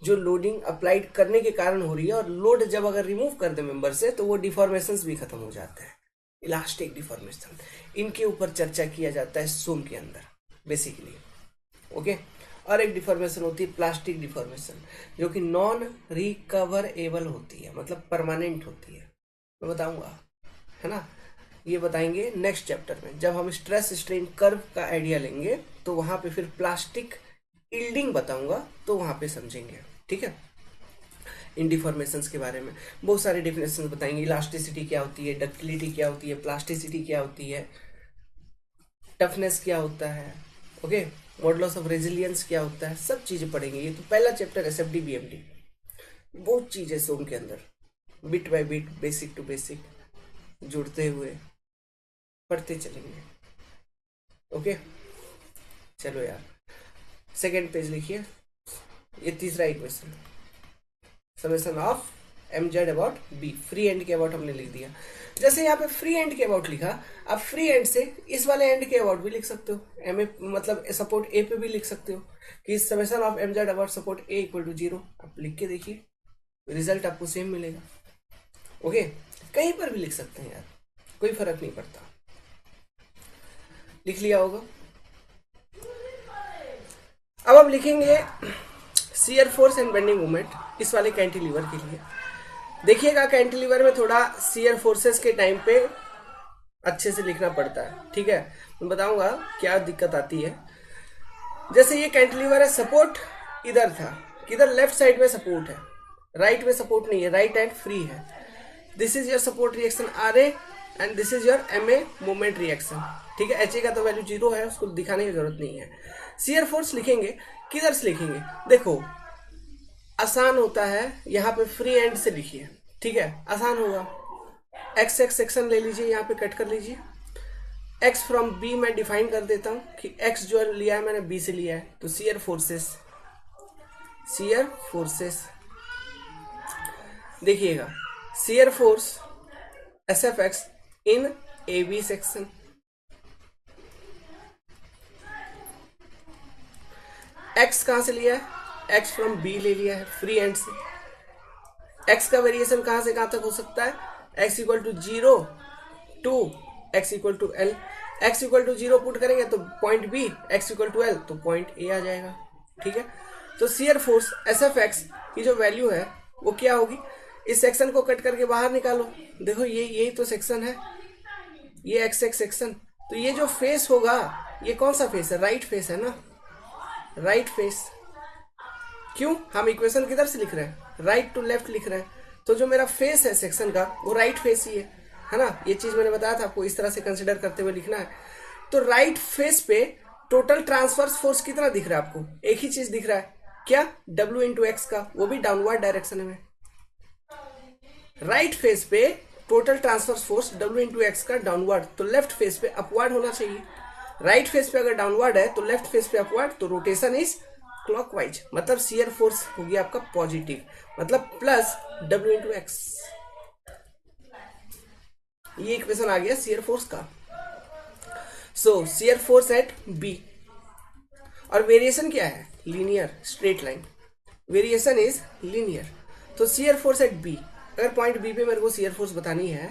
जो लोडिंग अप्लाइड करने के कारण हो रही है, और लोड जब अगर रिमूव कर दे मेंबर से तो वो डिफॉर्मेशंस भी खत्म हो जाते हैं, इलास्टिक डिफॉर्मेशन, इनके ऊपर चर्चा किया जाता है सोम के अंदर बेसिकली, ओके। और एक डिफॉर्मेशन होती है प्लास्टिक डिफॉर्मेशन, जो कि नॉन रिकवरेबल होती है, मतलब परमानेंट होती है, मैं बताऊंगा, है ना, ये बताएंगे नेक्स्ट चैप्टर में, जब हम स्ट्रेस स्ट्रेन कर्व का आइडिया लेंगे तो वहां पे फिर प्लास्टिक यील्डिंग बताऊंगा, तो वहां पे समझेंगे, ठीक है। इन डिफॉर्मेशंस के बारे में बहुत सारे डेफिनेशन बताएंगे, इलास्टिसिटी क्या होती है, डक्टिलिटी क्या होती है, प्लास्टिसिटी क्या होती है, टफनेस क्या होता है, ओके, मॉडुलस ऑफ रेजिलियंस क्या होता है, सब चीजें पढ़ेंगे। ये तो पहला चैप्टर SFD BMD, बहुत चीजें सोम के अंदर bit by bit, basic to basic जुड़ते हुए पढ़ते चलेंगे, ओके। चलो यार, सेकेंड पेज लिखिए, ये तीसरा equation, summation of mz about b, free and के अबाउट हमने लिख दिया। जैसे यहाँ पे फ्री एंड के अबाउट लिखा, अब फ्री एंड से इस वाले एंड के अबाउट भी लिख सकते हो, एम ए मतलब सपोर्ट ए पे भी लिख सकते हो कि summation of mz about support A equal to 0। आप लिख के देखिए, रिजल्ट आपको सेम मिलेगा, ओके। कहीं पर भी लिख सकते हैं यार, कोई फर्क नहीं पड़ता, लिख लिया होगा। अब हम लिखेंगे shear force and bending moment इस वाले कैंटिलीवर के लिए। देखिएगा कैंटिलीवर में थोड़ा शियर फोर्सेस के टाइम पे अच्छे से लिखना पड़ता है, ठीक है, मैं बताऊंगा क्या दिक्कत आती है। जैसे ये कैंटिलीवर है, सपोर्ट इधर था, किधर लेफ्ट साइड में सपोर्ट है, राइट में सपोर्ट नहीं है, राइट हैंड फ्री है। This is your support reaction R A and this is your M A moment reaction, ठीक है। एच ए का तो वैल्यू 0 है, उसको दिखाने की जरूरत नहीं है। शियर फोर्स लिखेंगे, किधर से लिखेंगे, देखो आसान होता है, यहाँ पे फ्री एंड से लिखिए, ठीक है, आसान होगा। एक्स एक्स सेक्शन ले लीजिए, यहाँ पे कट कर लीजिए, एक्स फ्रॉम बी मैं डिफाइन कर देता हूँ कि एक्स जो लिया है मैंने बी से लिया है, तो शियर फोर्सेस देखिएगा, शियर फोर्स SFX इन AB सेक्शन, एक्स कहां से लिया है, एक्स फ्रॉम बी ले लिया है फ्री एंड से, एक्स का वेरिएशन कहां से कहां तक हो सकता है, X equal to 0 to X equal to L. X equal to 0 put करेंगे तो point B, X equal to L तो पॉइंट ए आ जाएगा। ठीक है, तो shear force S F X की जो वैल्यू है वो क्या होगी, इस सेक्शन को कट करके बाहर निकालो। देखो ये यही तो सेक्शन है, ये एक्स एक्स सेक्शन। तो ये जो फेस होगा, ये कौन सा फेस है, राइट फेस है ना, राइट फेस। क्यों, हम इक्वेशन किधर से लिख रहे हैं, राइट टू लेफ्ट लिख रहे हैं। तो जो मेरा फेस है सेक्शन का वो राइट फेस ही है ना। ये चीज मैंने बताया था आपको, इस तरह से कंसिडर करते हुए लिखना है। तो राइट फेस पे टोटल ट्रांसवर्स फोर्स कितना दिख रहा है आपको, एक ही चीज दिख रहा है, क्या, W इंटू एक्स का, वो भी डाउनवर्ड डायरेक्शन में। राइट फेस पे total transverse force W into x का डाउनवर्ड, तो लेफ्ट फेस पे अपवर्ड होना चाहिए। राइट फेस पे अगर डाउनवर्ड है तो लेफ्ट फेस पे अपवर्ड, तो रोटेशन इज क्लॉकवाइज, मतलब शियर फोर्स हो गया आपका पॉजिटिव, मतलब प्लस W इंटू एक्स। ये इक्वेशन आ गया शियर फोर्स का। सो शियर फोर्स एट बी, और वेरिएशन क्या है, linear straight line, variation is linear. तो शियर फोर्स एट बी, अगर पॉइंट बी पे मेरे को शियर फोर्स बतानी है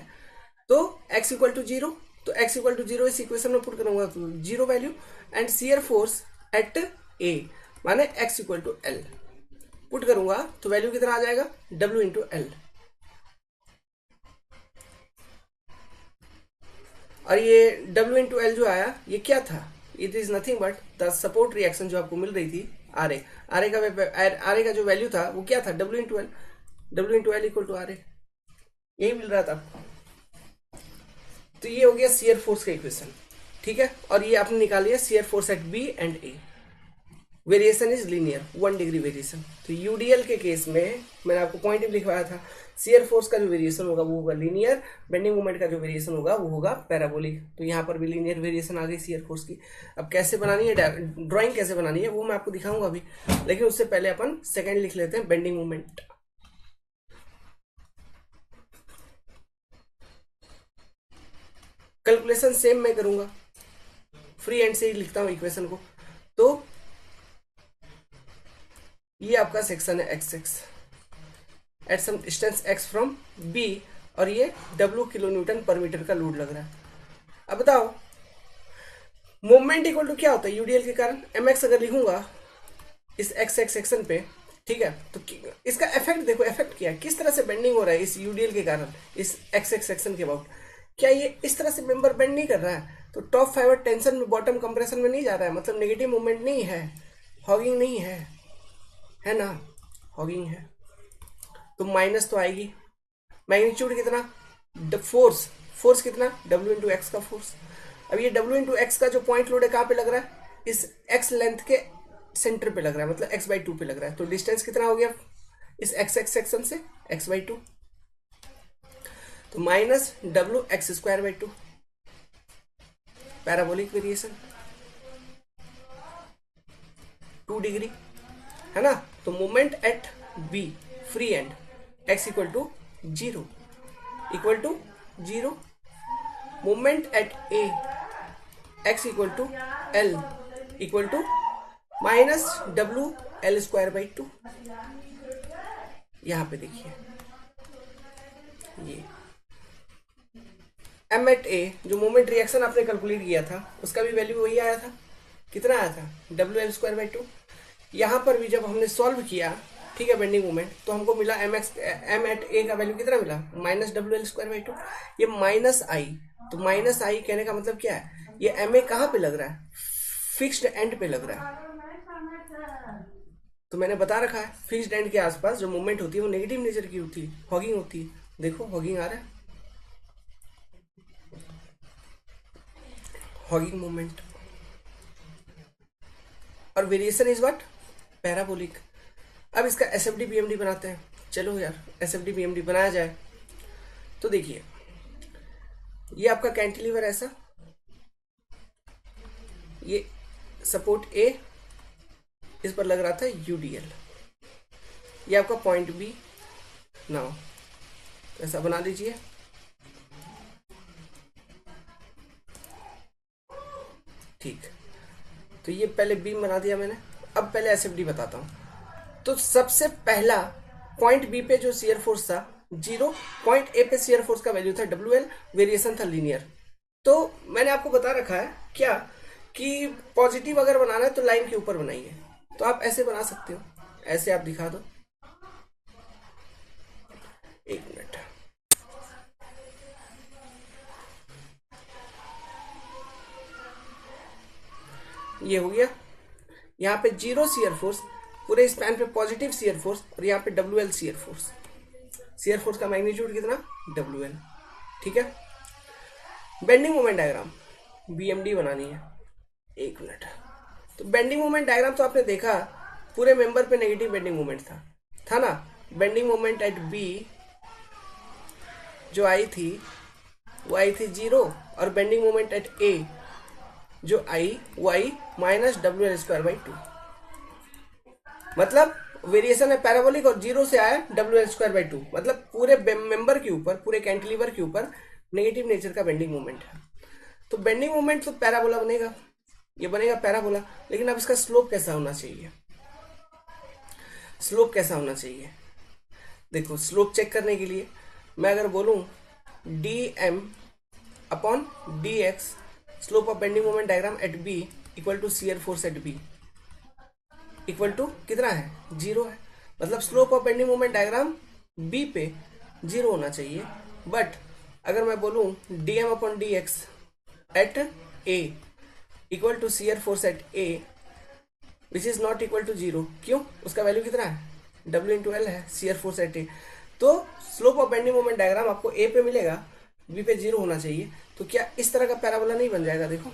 तो x इक्वल टू 0, तो x इक्वल टू 0 इस इक्वेशन में पुट करूंगा तो 0 value, end shear force at a माने x equal to L put करूंगा तो वैल्यू कितना आ जाएगा, W इंटू एल। और ये W इंटू एल जो आया ये क्या था, it is nothing but the support reaction जो आपको मिल रही थी आर ए। आर ए का जो वैल्यू था वो क्या था, W into L, W into L equal to R A, यही मिल रहा था। तो ये हो गया शियर फोर्स का इक्वेशन। ठीक है, और ये आपने निकाल लिया shear force at B and A, variation is linear 1 degree variation. तो यूडीएल के केस में मैंने आपको पॉइंट लिखवाया था, शियर फोर्स का जो वेरिएशन होगा वो होगा लीनियर, बेंडिंग मोमेंट का जो वेरिएशन होगा वो होगा पैराबोलिक। तो यहाँ पर भी लीनियर वेरिएशन आ गई शियर फोर्स की। अब कैसे बनानी है, ड्राइंग कैसे बनानी है वो मैं आपको दिखाऊंगा अभी, लेकिन उससे पहले अपन सेकेंड लिख लेते हैं, बेंडिंग मोमेंट। कैलकुलेशन सेम मैं करूंगा, फ्री हैंड से ही लिखता हूं इक्वेशन को। तो ये आपका सेक्शन है X X at some distance x from b, और ये W किलो न्यूटन पर मीटर का लोड लग रहा है। अब बताओ मोमेंट इक्वल टू क्या होता है, यूडीएल के कारण mx अगर लिखूंगा इस एक्स एक्स सेक्शन पे, ठीक है, तो इसका इफेक्ट देखो, इफेक्ट क्या है, किस तरह से बेंडिंग हो रहा है इस यूडीएल के कारण इस एक्स एक्स सेक्शन के अबाउट। क्या ये इस तरह से मेंबर बेंड नहीं कर रहा है, तो टॉप फाइबर टेंशन में बॉटम कंप्रेशन में नहीं जा रहा है, मतलब नेगेटिव मूवमेंट नहीं है, हॉगिंग नहीं है ना, हॉगिंग है तो माइनस तो आएगी। मैग्नीट्यूड कितना, फोर्स कितना, W इंटू एक्स का फोर्स। अब ये W इंटू एक्स का जो पॉइंट लोड है कहाँ पे लग रहा है, इस x लेंथ के सेंटर पे लग रहा है, मतलब x/2 पे लग रहा है। तो डिस्टेंस कितना हो गया इस x x सेक्शन से, x/2, तो minus W x²/2, parabolic variation 2 degree है ना। तो moment at B free end x equal to 0 equal to 0, moment at A x equal to L equal to minus WL²/2। यहां पे देखिए ये M at A जो moment reaction आपने calculate किया था उसका भी वैल्यू वही आया था, कितना आया था, WL²/2। यहां पर भी जब हमने सॉल्व किया, ठीक है, बेंडिंग मोमेंट, तो हमको मिला M एट A का वैल्यू कितना मिला, माइनस WL²/2। ये माइनस आई, तो माइनस आई कहने का मतलब क्या है, ये MA कहाँ पे लग रहा है, फिक्स्ड एंड पे लग रहा है। तो मैंने बता रखा है फिक्स्ड एंड के आसपास जो मूवमेंट होती है वो नेगेटिव नेचर की होती है, हॉगिंग होती है। देखो हॉगिंग आ रहा है, हॉगिंग मूवमेंट, और वेरिएशन इज व्हाट, पैराबोलिक। अब इसका एसएफडी पीएमडी बनाते हैं, चलो यार एसएफडी पीएमडी बनाया जाए। तो देखिए ये आपका कैंटिलीवर ऐसा, ये सपोर्ट ए, इस पर लग रहा था यूडीएल, ये आपका पॉइंट बी, नाउ ऐसा बना लीजिए। ठीक, तो ये पहले बीम बना दिया मैंने। अब पहले एसएफडी बताता हूं। तो सबसे पहला पॉइंट बी पे जो शियर फोर्स था 0, पॉइंट ए पे शियर फोर्स का वैल्यू था WL, वेरिएशन था लीनियर। तो मैंने आपको बता रखा है क्या कि पॉजिटिव अगर बनाना है तो लाइन के ऊपर बनाइए। तो आप ऐसे बना सकते हो, ऐसे आप दिखा दो, एक मिनट। ये हो गया, यहाँ पे 0 शियर फोर्स, पूरे स्पैन पे पॉजिटिव शियर फोर्स, और यहाँ पे WL shear force. Shear force का मैग्नीट्यूड कितना, WL। ठीक है, बेंडिंग मोमेंट डायग्राम BMD बनानी है, एक मिनट। तो बेंडिंग मोमेंट डायग्राम तो आपने देखा, पूरे मेंबर पे नेगेटिव बेंडिंग मोमेंट था ना। बेंडिंग मोमेंट एट B जो आई थी वो आई थी 0, और बेंडिंग मोमेंट एट A जो आई वो आई -WL²/2। मतलब वेरिएशन है पैराबोलिक, और 0 से आया WL²/2, मतलब पूरे मेंबर के ऊपर, पूरे कैंटिलीवर के ऊपर नेगेटिव नेचर का बेंडिंग मोमेंट है। तो बेंडिंग मोमेंट तो पैराबोला बनेगा, ये बनेगा पैराबोला। लेकिन अब इसका स्लोप कैसा होना चाहिए, स्लोप कैसा होना चाहिए? देखो, स्लोप चेक करने के लिए मैं अगर बोलूं dm/dx, slope of bending moment diagram at B equal to shear force at B equal to कितना है, 0 है। मतलब slope of bending moment diagram B पे 0 होना चाहिए। बट अगर मैं बोलूं dm/dx at A equal to shear force at A which is not equal to 0, क्यों? उसका वैल्यू कितना है, W/L है, शियर फोर्स एट A। तो slope of bending moment diagram आपको A पे मिलेगा, B पे 0 होना चाहिए। तो क्या इस तरह का पैराबोला नहीं बन जाएगा? देखो,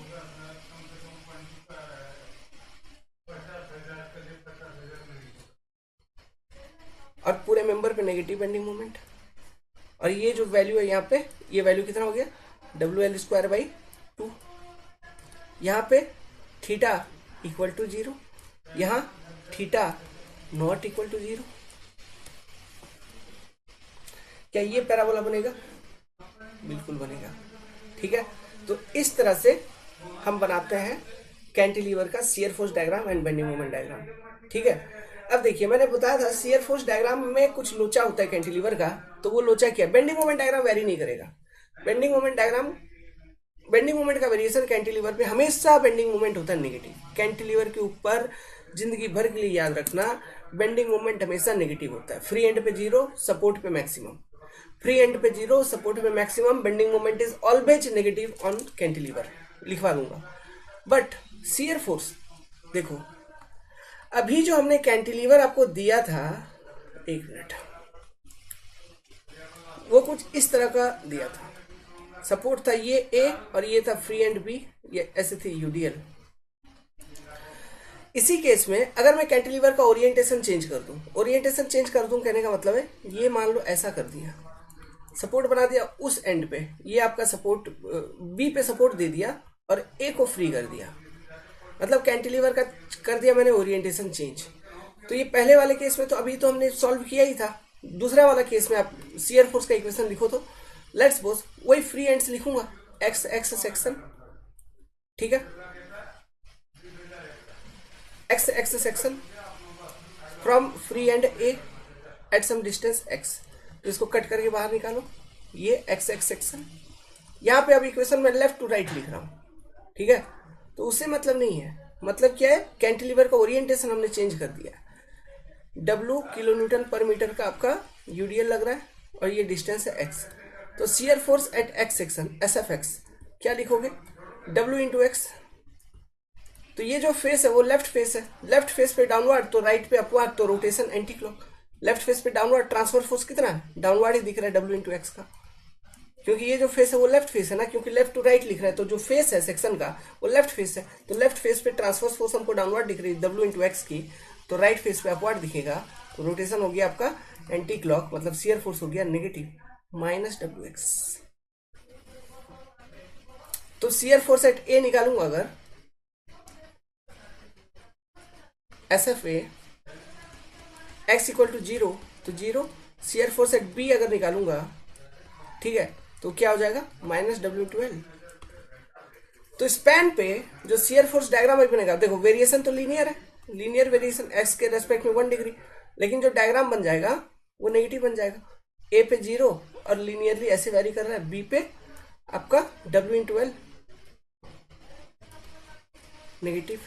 और पूरे मेंबर पे नेगेटिव बेंडिंग मोमेंट, और ये जो वैल्यू है यहाँ पे, ये वैल्यू कितना हो गया, WL²/2। यहाँ पे थीटा इक्वल टू 0, यहाँ थीटा नॉट इक्वल टू 0। क्या ये पैराबोला बनेगा? बिल्कुल बनेगा। ठीक है, तो इस तरह से हम बनाते हैं कैंटिलीवर का shear force diagram and bending moment diagram. ठीक है, अब देखिए, मैंने बताया था शियर फोर्स डायग्राम में कुछ लोचा होता है कैंटिलीवर का, तो वो लोचा क्या है? बेंडिंग मोमेंट डायग्राम वेरी नहीं करेगा। Bending moment diagram, bending moment का वेरिएशन कैंटिलीवर पे हमेशा बेंडिंग मोमेंट होता है नेगेटिव। कैंटिलीवर के ऊपर जिंदगी भर के लिए याद रखना, बेंडिंग मोमेंट हमेशा नेगेटिव होता है। फ्री एंड पे 0, सपोर्ट पे मैक्सिमम। फ्री एंड पे 0, सपोर्ट पे maximum, bending moment is always negative on cantilever, लिखवा दूंगा। बट शियर फोर्स देखो, अभी जो हमने कैंटिलीवर आपको दिया था, एक मिनट, वो कुछ इस तरह का दिया था। सपोर्ट था ये A, और ये था फ्री एंड B, ये ऐसे थी UDL। इसी केस में अगर मैं कैंटिलीवर का ओरिएंटेशन चेंज कर दूं, ओरिएंटेशन चेंज कर दूं कहने का मतलब है, ये मान लो ऐसा कर दिया, सपोर्ट बना दिया उस एंड पे, ये आपका सपोर्ट B पे सपोर्ट दे दिया और A को फ्री कर दिया, मतलब कैंटिलीवर का कर दिया मैंने ओरिएंटेशन चेंज। तो ये पहले वाले केस में तो अभी तो हमने सॉल्व किया ही था। दूसरा वाला केस में आप शियर फोर्स का इक्वेशन लिखो, तो लेट्स सपोज वही फ्री एंड्स लिखूंगा, एक्स एक्स सेक्शन। ठीक है, X X section from free end A at some distance x। तो इसको कट करके बाहर निकालो, ये एक्स एक्स सेक्शन। यहाँ पे अब इक्वेशन में लेफ्ट टू राइट लिख रहा हूँ। ठीक है, तो उससे मतलब नहीं है। मतलब क्या है, कैंटिलीवर का ओरिएंटेशन हमने चेंज कर दिया। W किलोन्यूटन पर मीटर का आपका UDL लग रहा है, और ये डिस्टेंस है x। तो shear force eight x section SFX क्या लिखोगे, W इंटू एक्स। तो ये जो फेस है वो लेफ्ट फेस है, लेफ्ट फेस पे डाउनवर्ड तो राइट पे अपवर्ड, तो rotation anti clock. Left face पे डाउनवर्ड, ट्रांसफर फोर्स कितना है, डाउनवर्ड ही दिख रहा है W इंटू एक्स का, क्योंकि ये जो फेस है वो लेफ्ट फेस है ना, क्योंकि लेफ्ट टू राइट लिख रहा है, तो जो फेस है सेक्शन का वो लेफ्ट फेस है। तो लेफ्ट फेस पे ट्रांसफर फोर्स हमको डाउनवर्ड दिख रही है W इंटू एक्स की, तो राइट फेस पे अपवर्ड दिखेगा। तो रोटेशन हो गया आपका एंटी क्लॉक, मतलब शियर फोर्स हो गया नेगेटिव -WX। तो शियर फोर्स एट A निकालूंगा अगर, SFA x इक्वल टू 0, तो 0। शियर फोर्स एट B अगर निकालूंगा, ठीक है, तो क्या हो जाएगा -W/L। तो स्पैन पे जो शियर फोर्स डायग्राम अभी बनेगा, देखो वेरिएशन तो लीनियर है, लीनियर वेरिएशन x के रेस्पेक्ट में 1 डिग्री, लेकिन जो डायग्राम बन जाएगा वो नेगेटिव बन जाएगा। ए पे 0 और लीनियरली ऐसे वैरी कर रहा है, बी पे आपका W इंटू एल नेगेटिव।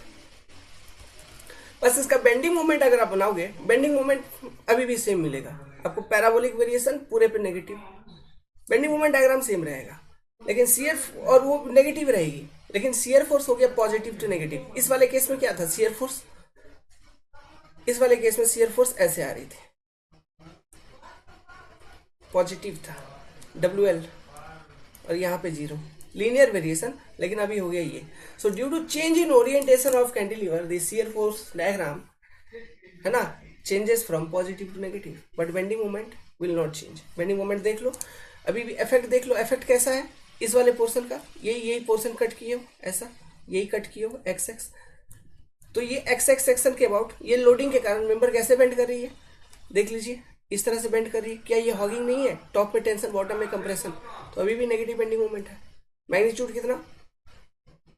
बस इसका बेंडिंग मोमेंट अगर आप बनाओगे, बेंडिंग मोमेंट अभी भी सेम मिलेगा आपको, पैराबोलिक वेरिएशन पूरे पे negative, bending moment diagram same रहेगा, लेकिन शियर और वो नेगेटिव रहेगी, लेकिन शियर फोर्स हो गया पॉजिटिव टू नेगेटिव। इस वाले केस में क्या था, शियर फोर्स, इस वाले केस में शियर फोर्स ऐसे आ रही थी, पॉजिटिव था WL और यहाँ पे 0, लीनियर वेरिएशन, लेकिन अभी हो गया ये। So due to change in orientation of cantilever the shear force diagram, है ना, changes from positive to negative, but bending moment will not change. Bending moment देख लो, अभी भी इफेक्ट देख लो, इफेक्ट कैसा है इस वाले पोर्शन का, यही पोर्शन कट किए हो ऐसा, यही कट किए हो एक्स एक्स, तो ये एक्स एक्स सेक्शन के अबाउट ये लोडिंग के कारण मेंबर कैसे बेंड कर रही है, देख लीजिए इस तरह से बेंड कर रही है। क्या ये हॉगिंग नहीं है, टॉप में टेंशन बॉटम में कंप्रेशन, तो अभी भी नेगेटिव बेंडिंग मोमेंट है। मैग्नीट्यूड कितना,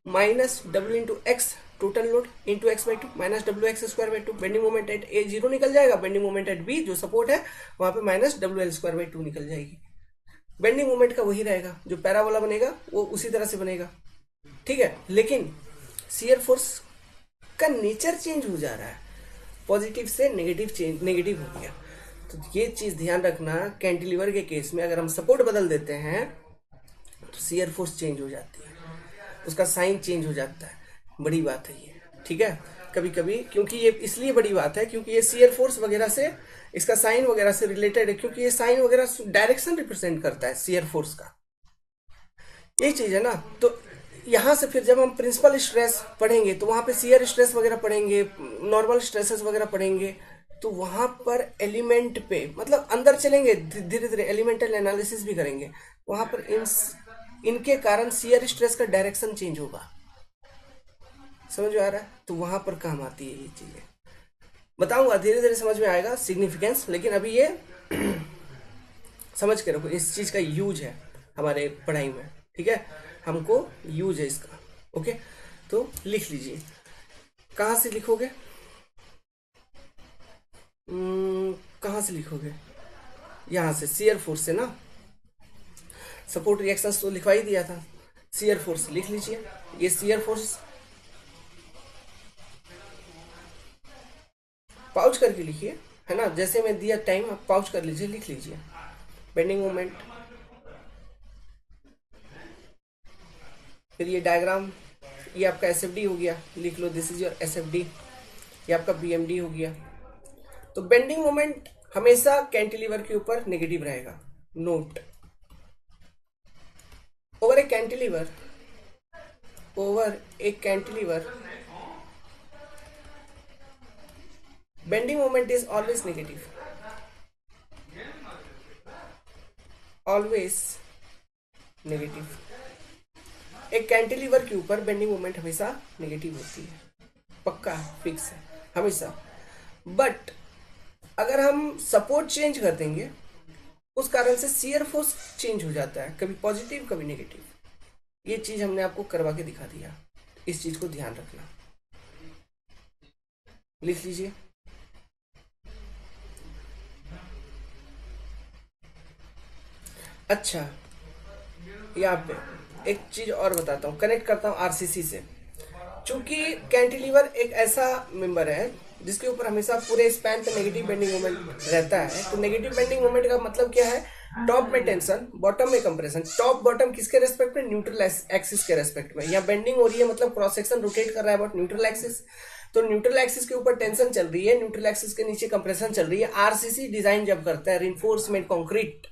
minus W into x total load into x by two minus WX²/2, bending moment at A 0 निकल जाएगा, बेंडिंग मोमेंट एट बी जो सपोर्ट है वहां पे माइनस WL²/2 निकल जाएगी। बेंडिंग मोमेंट का वही रहेगा, जो पैराबोला बनेगा वो उसी तरह से बनेगा, ठीक है, लेकिन शियर फोर्स का नेचर चेंज हो जा रहा है, पॉजिटिव से नेगेटिव चेंज, नेगेटिव हो गया। तो ये चीज ध्यान रखना, कैंटिलीवर के केस में अगर हम सपोर्ट बदल देते हैं तो शियर फोर्स चेंज हो जाती है, उसका साइन चेंज हो जाता है, बड़ी बात है ये, ठीक है। कभी कभी क्योंकि ये इसलिए बड़ी बात है क्योंकि ये शियर फोर्स वगैरह से, इसका साइन वगैरह से रिलेटेड है, क्योंकि ये साइन वगैरह डायरेक्शन रिप्रेजेंट करता है शियर फोर्स का, यही चीज है ना। तो यहाँ से फिर जब हम प्रिंसिपल स्ट्रेस पढ़ेंगे तो वहां पे शियर स्ट्रेस वगैरह पढ़ेंगे, नॉर्मल स्ट्रेसेस वगैरह पढ़ेंगे, तो वहां पर एलिमेंट पे मतलब अंदर चलेंगे, धीरे धीरे एलिमेंटल एनालिसिस भी करेंगे, वहां पर इनके कारण शियर स्ट्रेस का डायरेक्शन चेंज होगा, समझ में आ रहा है, तो वहां पर काम आती है ये चीजें, बताऊंगा धीरे धीरे समझ में आएगा सिग्निफिकेंस, लेकिन अभी ये समझ के रखो, इस चीज का यूज है हमारे पढ़ाई में, ठीक है, हमको यूज है इसका, ओके। तो लिख लीजिए, कहां से लिखोगे, कहां से लिखोगे, यहां से शियर फोर्स से ना, सपोर्ट रिएक्शंस तो लिखवा ही दिया था, शियर फोर्स लिख लीजिए, ये शियर फोर्स पाउच करके लिखिए, है ना, जैसे मैं दिया टाइम आप पाउच कर लीजिए, लिख लीजिए बेंडिंग मोमेंट, फिर ये डायग्राम, ये आपका SFD हो गया, लिख लो दिस इज योर SFD, ये आपका BMD हो गया। तो बेंडिंग मोमेंट हमेशा कैंटिलीवर के ऊपर नेगेटिव रहेगा, note, over A cantilever, over A cantilever bending moment is always negative, always negative, एक कैंटिलीवर के ऊपर बेंडिंग मोमेंट हमेशा नेगेटिव होती है, पक्का फिक्स है हमेशा। बट अगर हम सपोर्ट चेंज कर देंगे उस कारण से शियर फोर्स चेंज हो जाता है, कभी पॉजिटिव कभी नेगेटिव, ये चीज हमने आपको करवा के दिखा दिया, इस चीज को ध्यान रखना, लिख लीजिए। अच्छा, यहाँ पे एक चीज और बताता हूँ, कनेक्ट करता हूँ RCC से, चूंकि कैंटिलीवर एक ऐसा मेंबर है जिसके ऊपर हमेशा पूरे स्पैन पे नेगेटिव बेंडिंग मोमेंट रहता है, तो नेगेटिव बेंडिंग मोमेंट का मतलब क्या है, टॉप में टेंशन बॉटम में कंप्रेशन, टॉप बॉटम किसके रेस्पेक्ट में, न्यूट्रल एक्सिस के रेस्पेक्ट में, यहाँ बेंडिंग हो रही है मतलब क्रॉस सेक्शन रोटेट कर रहा है अबाउट न्यूट्रल एक्सिस, तो न्यूट्रल एक्सिस के ऊपर टेंशन चल रही है, न्यूट्रल एक्सिस के नीचे कंप्रेशन चल रही है। RCC डिजाइन जब करता है रिइंफोर्समेंट कंक्रीट,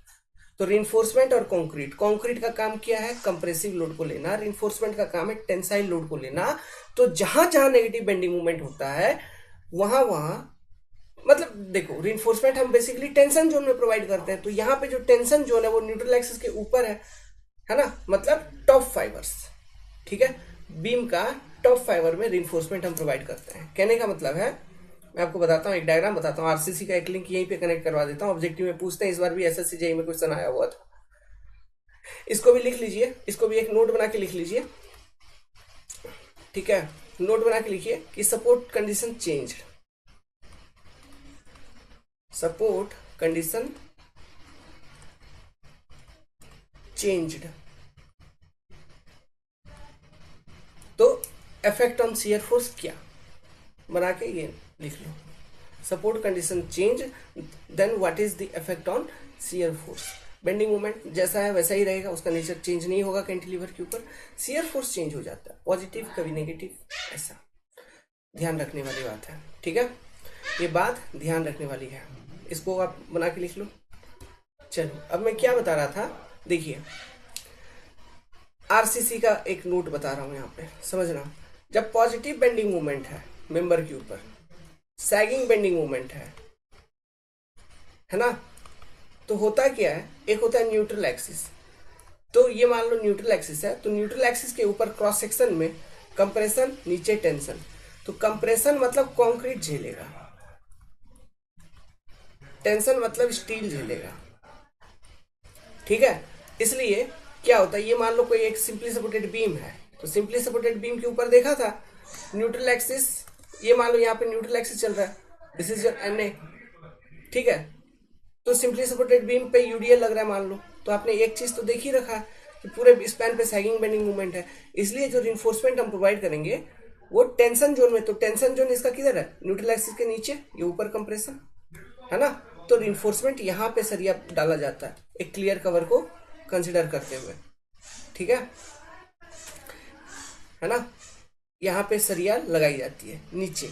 तो रिइंफोर्समेंट और कंक्रीट, कंक्रीट का काम क्या है, कंप्रेसिव लोड को लेना, रिइंफोर्समेंट का काम है टेंसाइल लोड को लेना, तो जहां जहां नेगेटिव बेंडिंग मूवमेंट होता है वहां वहां मतलब देखो, रिइंफोर्समेंट हम बेसिकली टेंशन जोन में प्रोवाइड करते हैं, तो यहाँ पे जो टेंशन जोन है वो न्यूट्रल एक्सिस के ऊपर है ना, मतलब टॉप फाइबर्स, ठीक है, बीम का टॉप फाइबर में रिइंफोर्समेंट हम प्रोवाइड करते हैं। कहने का मतलब है, मैं आपको बताता हूँ, एक डायग्राम बताता हूँ, RCC का एक लिंक यहीं पे कनेक्ट करवा देता हूँ, ऑब्जेक्टिव में पूछते हैं, इस बार भी SSC JEE में क्वेश्चन आया हुआ था, इसको भी लिख लीजिए, इसको भी एक नोट बना के लिख लीजिए, ठीक है, नोट बना के लिखिए कि support condition change, support condition changed, तो इफेक्ट ऑन शियर फोर्स क्या, बना के ये लिख लो, support condition change, then what is the effect on shear force. Bending moment जैसा है वैसा ही रहेगा, उसका नेचर चेंज नहीं होगा कैंटिलीवर के ऊपर, शियर फोर्स चेंज हो जाता है, पॉजिटिव कभी नेगेटिव, ऐसा ध्यान रखने वाली बात है। ठीक है, ये बात ध्यान रखने वाली है, इसको आप बना के लिख लो। चलो अब मैं क्या बता रहा था, देखिए आरसीसी का एक नोट बता रहा हूं यहाँ पे, समझना। जब पॉजिटिव बेंडिंग मोमेंट है मेंबर के ऊपर, सैगिंग बेंडिंग मोमेंट है ना, तो होता क्या है, एक होता है न्यूट्रल एक्सिस। तो ये मान लो न्यूट्रल एक्सिस है, तो न्यूट्रल एक्सिस के ऊपर क्रॉस सेक्शन में कंप्रेशन, नीचे टेंशन। तो कंप्रेशन मतलब कंक्रीट झेलेगा, टेंशन मतलब स्टील झेलेगा। ठीक है, इसलिए क्या होता है, ये मान लो कोई एक सिंपली सपोर्टेड बीम है, तो सिंपली सपोर्टेड बीम के ऊपर देखा था न्यूट्रल एक्सिस, ये मान लो यहाँ पे न्यूट्रल एक्सिस चल रहा है, this is your N A. ठीक है, तो सिंपली सपोर्टेड बीम पे यूडीएल लग रहा है मान लो, तो आपने एक चीज तो देख ही रखा है कि पूरे स्पैन पे सैगिंग बेंडिंग मूवमेंट है, इसलिए जो रिइंफोर्समेंट हम प्रोवाइड करेंगे वो टेंशन जोन में, तो टेंशन जोन इसका किधर है, न्यूट्रल एक्सिस के नीचे, ये ऊपर कंप्रेशन है ना, तो रिइंफोर्समेंट यहाँ पे सरिया डाला जाता है एक क्लियर कवर को कंसिडर करते हुए। ठीक है ना, यहाँ पे सरिया लगाई जाती है, नीचे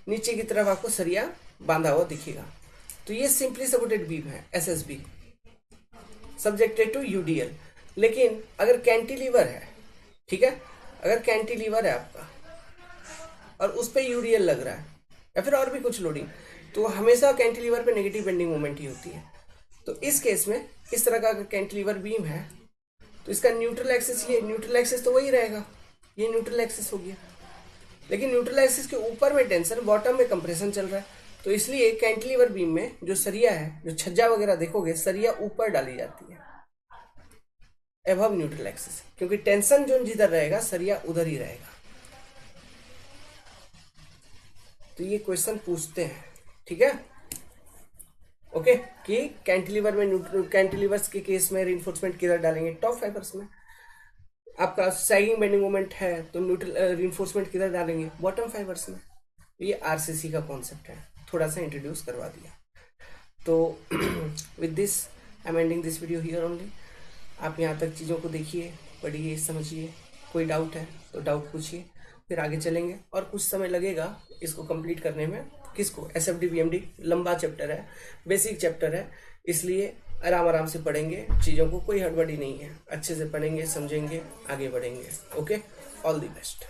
नीचे की तरफ आपको सरिया बांधा हुआ दिखेगा। तो ये सिंपली सपोर्टेड बीम है, एसएसबी, सब्जेक्टेड टू यूडीएल। लेकिन अगर कैंटिलीवर है, ठीक है, अगर कैंटिलीवर है आपका और उस पर यूडीएल लग रहा है या फिर और भी कुछ लोडिंग, तो हमेशा कैंटिलीवर पे नेगेटिव बेंडिंग मोमेंट ही होती है। तो इस केस में इस तरह का कैंटिलीवर बीम है, तो इसका न्यूट्रल एक्सिस, ये न्यूट्रल एक्सिस तो वही रहेगा, ये न्यूट्रल एक्सिस हो गया, लेकिन न्यूट्रल एक्सिस के ऊपर में टेंशन, बॉटम में कंप्रेशन चल रहा है, तो इसलिए कैंटिलीवर बीम में जो सरिया है, जो छज्जा वगैरह देखोगे, सरिया ऊपर डाली जाती है एबव न्यूट्रल एक्सिस, क्योंकि टेंशन जोन जिधर रहेगा सरिया उधर ही रहेगा। तो ये क्वेश्चन पूछते हैं, ठीक है, ओके, कि कैंटिलीवर में, कैंटिलीवर्स के केस में रिइंफोर्समेंट किधर डालेंगे, टॉप फाइबर्स में। आपका सैगिंग बेंडिंग मोमेंट है तो न्यूट्रल रिइंफोर्समेंट किधर डालेंगे, बॉटम फाइबर्स में। ये आरसीसी का कॉन्सेप्ट है, थोड़ा सा इंट्रोड्यूस करवा दिया। तो with this I am ending this video here only. आप यहाँ तक चीज़ों को देखिए, पढ़िए, समझिए, कोई डाउट है तो डाउट पूछिए, फिर आगे चलेंगे। और कुछ समय लगेगा इसको कंप्लीट करने में, किसको, एसएफडी बीएमडी लंबा चैप्टर है, बेसिक चैप्टर है, इसलिए आराम आराम से पढ़ेंगे चीज़ों को, कोई हड़बड़ी नहीं है, अच्छे से पढ़ेंगे, समझेंगे, आगे बढ़ेंगे। Okay, all the best.